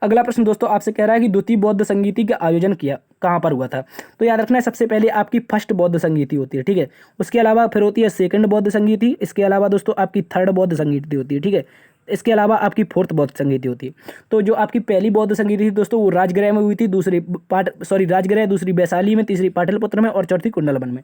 अगला प्रश्न दोस्तों आपसे कह रहा है कि द्वितीय बौद्ध संगीति का आयोजन किया कहाँ पर हुआ था। तो याद रखना है सबसे पहले आपकी फर्स्ट बौद्ध संगीति होती है, ठीक है। उसके अलावा फिर होती है सेकंड बौद्ध संगीति। इसके अलावा दोस्तों आपकी थर्ड बौद्ध संगीति होती है, ठीक है। इसके अलावा आपकी फोर्थ बौद्ध संगीति होती है। तो जो आपकी पहली बौद्ध संगीति थी दोस्तों वो राजगृह में हुई थी, राजगृह, दूसरी वैशाली में, तीसरी पाटलिपुत्र में और चौथी कुंडलवन में,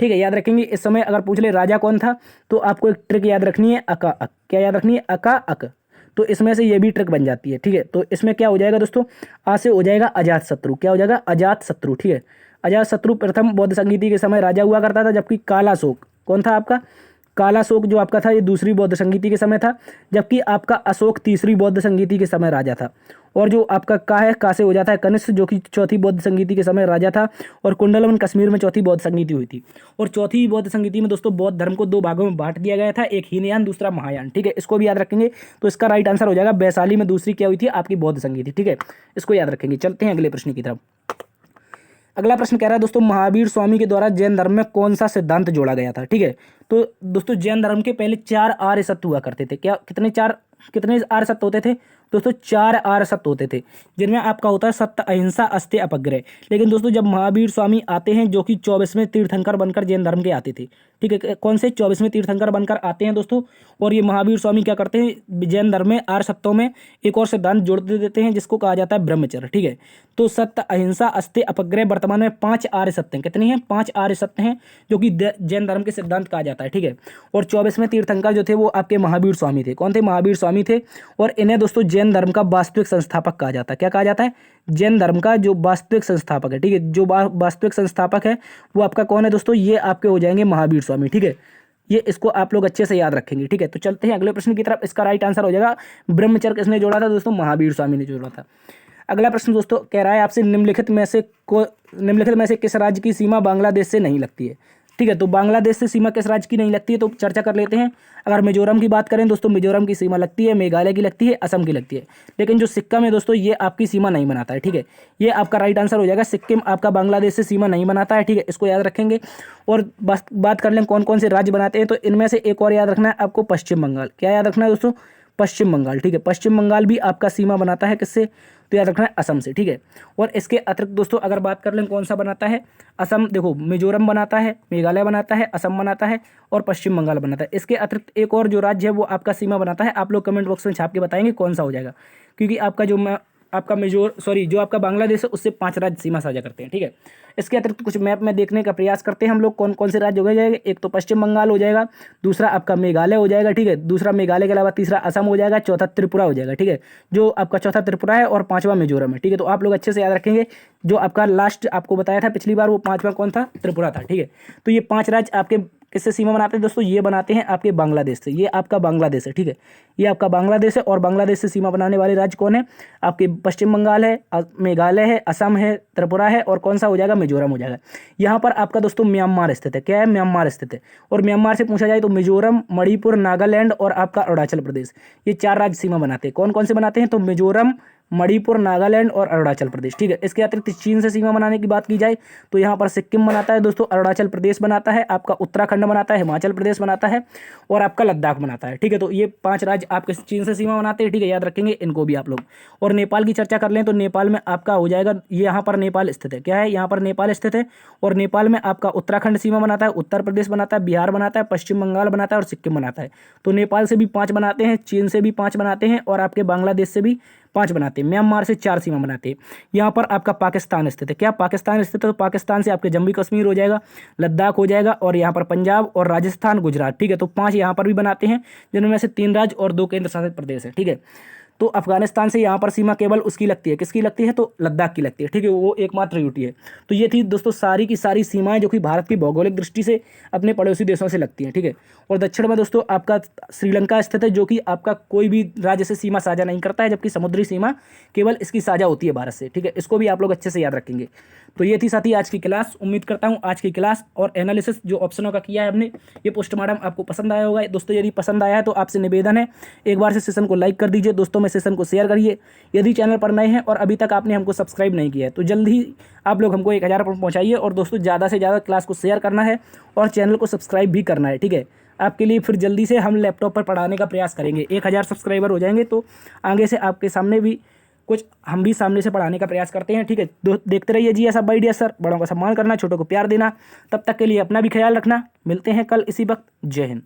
ठीक है। याद रखेंगे। इस समय अगर पूछ ले राजा कौन था तो आपको एक ट्रिक याद रखनी है, अका अक। क्या याद रखनी है, अका अक। तो इसमें से ये भी ट्रिक बन जाती है, ठीक है। तो इसमें क्या हो जाएगा दोस्तों, आ से हो जाएगा अजातशत्रु। क्या हो जाएगा, अजातशत्रु, ठीक है। अजातशत्रु प्रथम बौद्ध संगीति के समय राजा हुआ करता था। जबकि कालाशोक कौन था आपका, कालाशोक जो आपका था ये दूसरी बौद्ध संगीति के समय था। जबकि आपका अशोक तीसरी बौद्ध संगीति के समय राजा था। और जो आपका का है, का से हो जाता है कनिष्क, जो कि चौथी बौद्ध संगीति के समय राजा था। और कुंडलवन कश्मीर में चौथी बौद्ध संगीति हुई थी। और चौथी बौद्ध संगीति में दोस्तों बौद्ध धर्म को दो भागों में बांट दिया गया था, एक हीनयान दूसरा महायान, ठीक है। इसको भी याद रखेंगे। तो इसका राइट आंसर हो जाएगा वैशाली में दूसरी क्या हुई थी, आपकी बौद्ध संगीति, ठीक है। इसको याद रखेंगे। चलते हैं अगले प्रश्न की तरफ। अगला प्रश्न कह रहा है दोस्तों महावीर स्वामी के द्वारा जैन धर्म में कौन सा सिद्धांत जोड़ा गया था, ठीक है। तो दोस्तों जैन धर्म के पहले 4 आर्य सत्य हुआ करते थे। क्या, कितने आर्य सत्य होते थे दोस्तों, 4 आर्य सत्य होते थे, जिनमें आपका होता है सत्य, अहिंसा, अस्तेय, अपग्रह। लेकिन दोस्तों जब महावीर स्वामी आते हैं जो कि 24वें तीर्थंकर बनकर जैन धर्म के आते थे, ठीक है। कौन से 24वें तीर्थंकर बनकर आते हैं दोस्तों। और ये महावीर स्वामी क्या करते हैं, जैन धर्म में आर्य सत्यों में एक और सिद्धांत जोड़ देते हैं जिसको कहा जाता है ब्रह्मचर्य, ठीक है। तो सत्य, अहिंसा, अस्तेय, अपग्रह वर्तमान में 5 आर्य सत्य हैं। कितनी हैं, 5 आर्य सत्य हैं जो कि जैन धर्म के सिद्धांत कहा जाता है, ठीक है। और 24वें तीर्थंकर जो थे वो आपके महावीर स्वामी थे। कौन थे, महावीर स्वामी थे। और इन्हें दोस्तों जैन धर्म का वास्तविक संस्थापक कहा जाता है। क्या कहा जाता है, जैन धर्म का जो वास्तविक संस्थापक है, ठीक है। जो वास्तविक संस्थापक है वो आपका कौन है दोस्तों, ये आपके हो जाएंगे महावीर स्वामी, ठीक है। ये इसको आप लोग अच्छे से याद रखेंगे, ठीक है। तो चलते हैं अगले प्रश्न की तरफ। इसका राइट आंसर हो जाएगा ब्रह्मचर्य किसने जोड़ा था दोस्तों, महावीर स्वामी ने जोड़ा था। अगला प्रश्न दोस्तों कह रहा है आपसे निम्नलिखित में से किस राज्य की सीमा बांग्लादेश से नहीं लगती है। ठीक है। तो बांग्लादेश से सीमा किस राज्य की नहीं लगती है, तो चर्चा कर लेते हैं। अगर मिजोरम की बात करें दोस्तों, मिजोरम की सीमा लगती है, मेघालय की लगती है, असम की लगती है। लेकिन जो सिक्किम है दोस्तों, ये आपकी सीमा नहीं बनाता है। ठीक है, ये आपका राइट आंसर हो जाएगा। सिक्किम आपका बांग्लादेश से सीमा नहीं बनाता है। ठीक है, इसको याद रखेंगे। और बस बात कर लें कौन कौन से राज्य बनाते हैं, तो इनमें से एक और याद रखना है आपको, पश्चिम बंगाल। क्या याद रखना है दोस्तों, पश्चिम बंगाल। ठीक है, पश्चिम बंगाल भी आपका सीमा बनाता है किससे, तो याद रखना है असम से। ठीक है, और इसके अतिरिक्त दोस्तों अगर बात कर लें कौन सा बनाता है, असम, देखो मिजोरम बनाता है, मेघालय बनाता है, असम बनाता है और पश्चिम बंगाल बनाता है। इसके अतिरिक्त एक और जो राज्य है वो आपका सीमा बनाता है। आप लोग कमेंट बॉक्स में छाप के बताएंगे कौन सा हो जाएगा, क्योंकि आपका जो आपका बांग्लादेश है उससे 5 राज्य सीमा साझा करते हैं। ठीक है, इसके अतिरिक्त कुछ मैप में देखने का प्रयास करते हैं हम लोग, कौन कौन से राज्य हो जाएंगे। एक तो पश्चिम बंगाल हो जाएगा, दूसरा आपका मेघालय हो जाएगा। ठीक है, दूसरा मेघालय के अलावा तीसरा असम हो जाएगा, चौथा त्रिपुरा हो जाएगा। ठीक है, जो आपका चौथा त्रिपुरा है और 5वां मिजोरम है। ठीक है, तो आप लोग अच्छे से याद रखेंगे। जो आपका लास्ट आपको बताया था पिछली बार, वो 5वां कौन था, त्रिपुरा था। ठीक है, तो ये 5 राज्य आपके किससे सीमा बनाते हैं दोस्तों, ये बनाते हैं आपके बांग्लादेश से। ये आपका बांग्लादेश है। ठीक है, ये आपका बांग्लादेश है और बांग्लादेश से सीमा बनाने वाले राज्य कौन है, आपके पश्चिम बंगाल है, मेघालय है, असम है, त्रिपुरा है और कौन सा हो जाएगा, मिजोरम हो जाएगा। यहाँ पर आपका दोस्तों म्यांमार स्थित है। क्या है, म्यांमार स्थित है। और म्यांमार से पूछा जाए तो मिजोरम, मणिपुर, नागालैंड और आपका अरुणाचल प्रदेश, ये 4 राज्य सीमा बनाते हैं। कौन कौन से बनाते हैं, तो मिजोरम, मणिपुर, नागालैंड और अरुणाचल प्रदेश। ठीक है, इसके अतिरिक्त चीन से सीमा बनाने की बात की जाए तो यहाँ पर सिक्किम बनाता है दोस्तों, अरुणाचल प्रदेश बनाता है, आपका उत्तराखंड बनाता है, हिमाचल प्रदेश बनाता है और आपका लद्दाख बनाता है। ठीक है, तो ये 5 राज्य आपके चीन से सीमा बनाते हैं। ठीक है, याद रखेंगे इनको भी आप लोग। और नेपाल की चर्चा कर लें तो नेपाल में आपका हो जाएगा, ये यहाँ पर नेपाल स्थित है। क्या है, यहाँ पर नेपाल स्थित है और नेपाल में आपका उत्तराखंड सीमा बनाता है, उत्तर प्रदेश बनाता है, बिहार बनाता है, पश्चिम बंगाल बनाता है और सिक्किम बनाता है। तो नेपाल से भी 5 बनाते हैं, चीन से भी 5 बनाते हैं और आपके बांग्लादेश से भी 5 बनाते हैं, म्यांमार से 4 सीमा बनाते हैं। यहाँ पर आपका पाकिस्तान स्थित है। क्या, पाकिस्तान स्थित है, तो पाकिस्तान से आपके जम्मू कश्मीर हो जाएगा, लद्दाख हो जाएगा और यहाँ पर पंजाब और राजस्थान, गुजरात। ठीक है, तो 5 यहाँ पर भी बनाते हैं, जिनमें से 3 राज्य और 2 केंद्र शासित प्रदेश है। ठीक है, तो अफगानिस्तान से यहाँ पर सीमा केवल उसकी लगती है, किसकी लगती है, तो लद्दाख की लगती है। ठीक है, वो एकमात्र यूटी है। तो ये थी दोस्तों सारी की सारी सीमाएं जो कि भारत की भौगोलिक दृष्टि से अपने पड़ोसी देशों से लगती हैं। ठीक है, और दक्षिण में दोस्तों आपका श्रीलंका स्थित है, जो कि आपका कोई भी राज्य से सीमा साझा नहीं करता है, जबकि समुद्री सीमा केवल इसकी साझा होती है भारत से। ठीक है, इसको भी आप लोग अच्छे से याद रखेंगे। तो ये थी साथी आज की क्लास। उम्मीद करता हूँ आज की क्लास और एनालिसिस जो ऑप्शनों का किया है हमने, ये पोस्टमार्टम आपको पसंद आया होगा। दोस्तों यदि पसंद आया है तो आपसे निवेदन है, एक बार से सेशन को लाइक कर दीजिए, दोस्तों में सेशन को शेयर करिए। यदि चैनल पर नए हैं और अभी तक आपने हमको सब्सक्राइब नहीं किया है तो जल्द ही आप लोग हमको 1000 पर पहुँचाइए। और दोस्तों ज़्यादा से ज़्यादा क्लास को शेयर करना है और चैनल को सब्सक्राइब भी करना है। ठीक है, आपके लिए फिर जल्दी से हम लैपटॉप पर पढ़ाने का प्रयास करेंगे। 1000 सब्सक्राइबर हो जाएंगे तो आगे से आपके सामने भी कुछ हम भी सामने से पढ़ाने का प्रयास करते हैं। ठीक है, देखते रहिए जी ऐसा बाय डियर सर। बड़ों का सम्मान करना, छोटों को प्यार देना। तब तक के लिए अपना भी ख्याल रखना। मिलते हैं कल इसी वक्त। जय हिंद।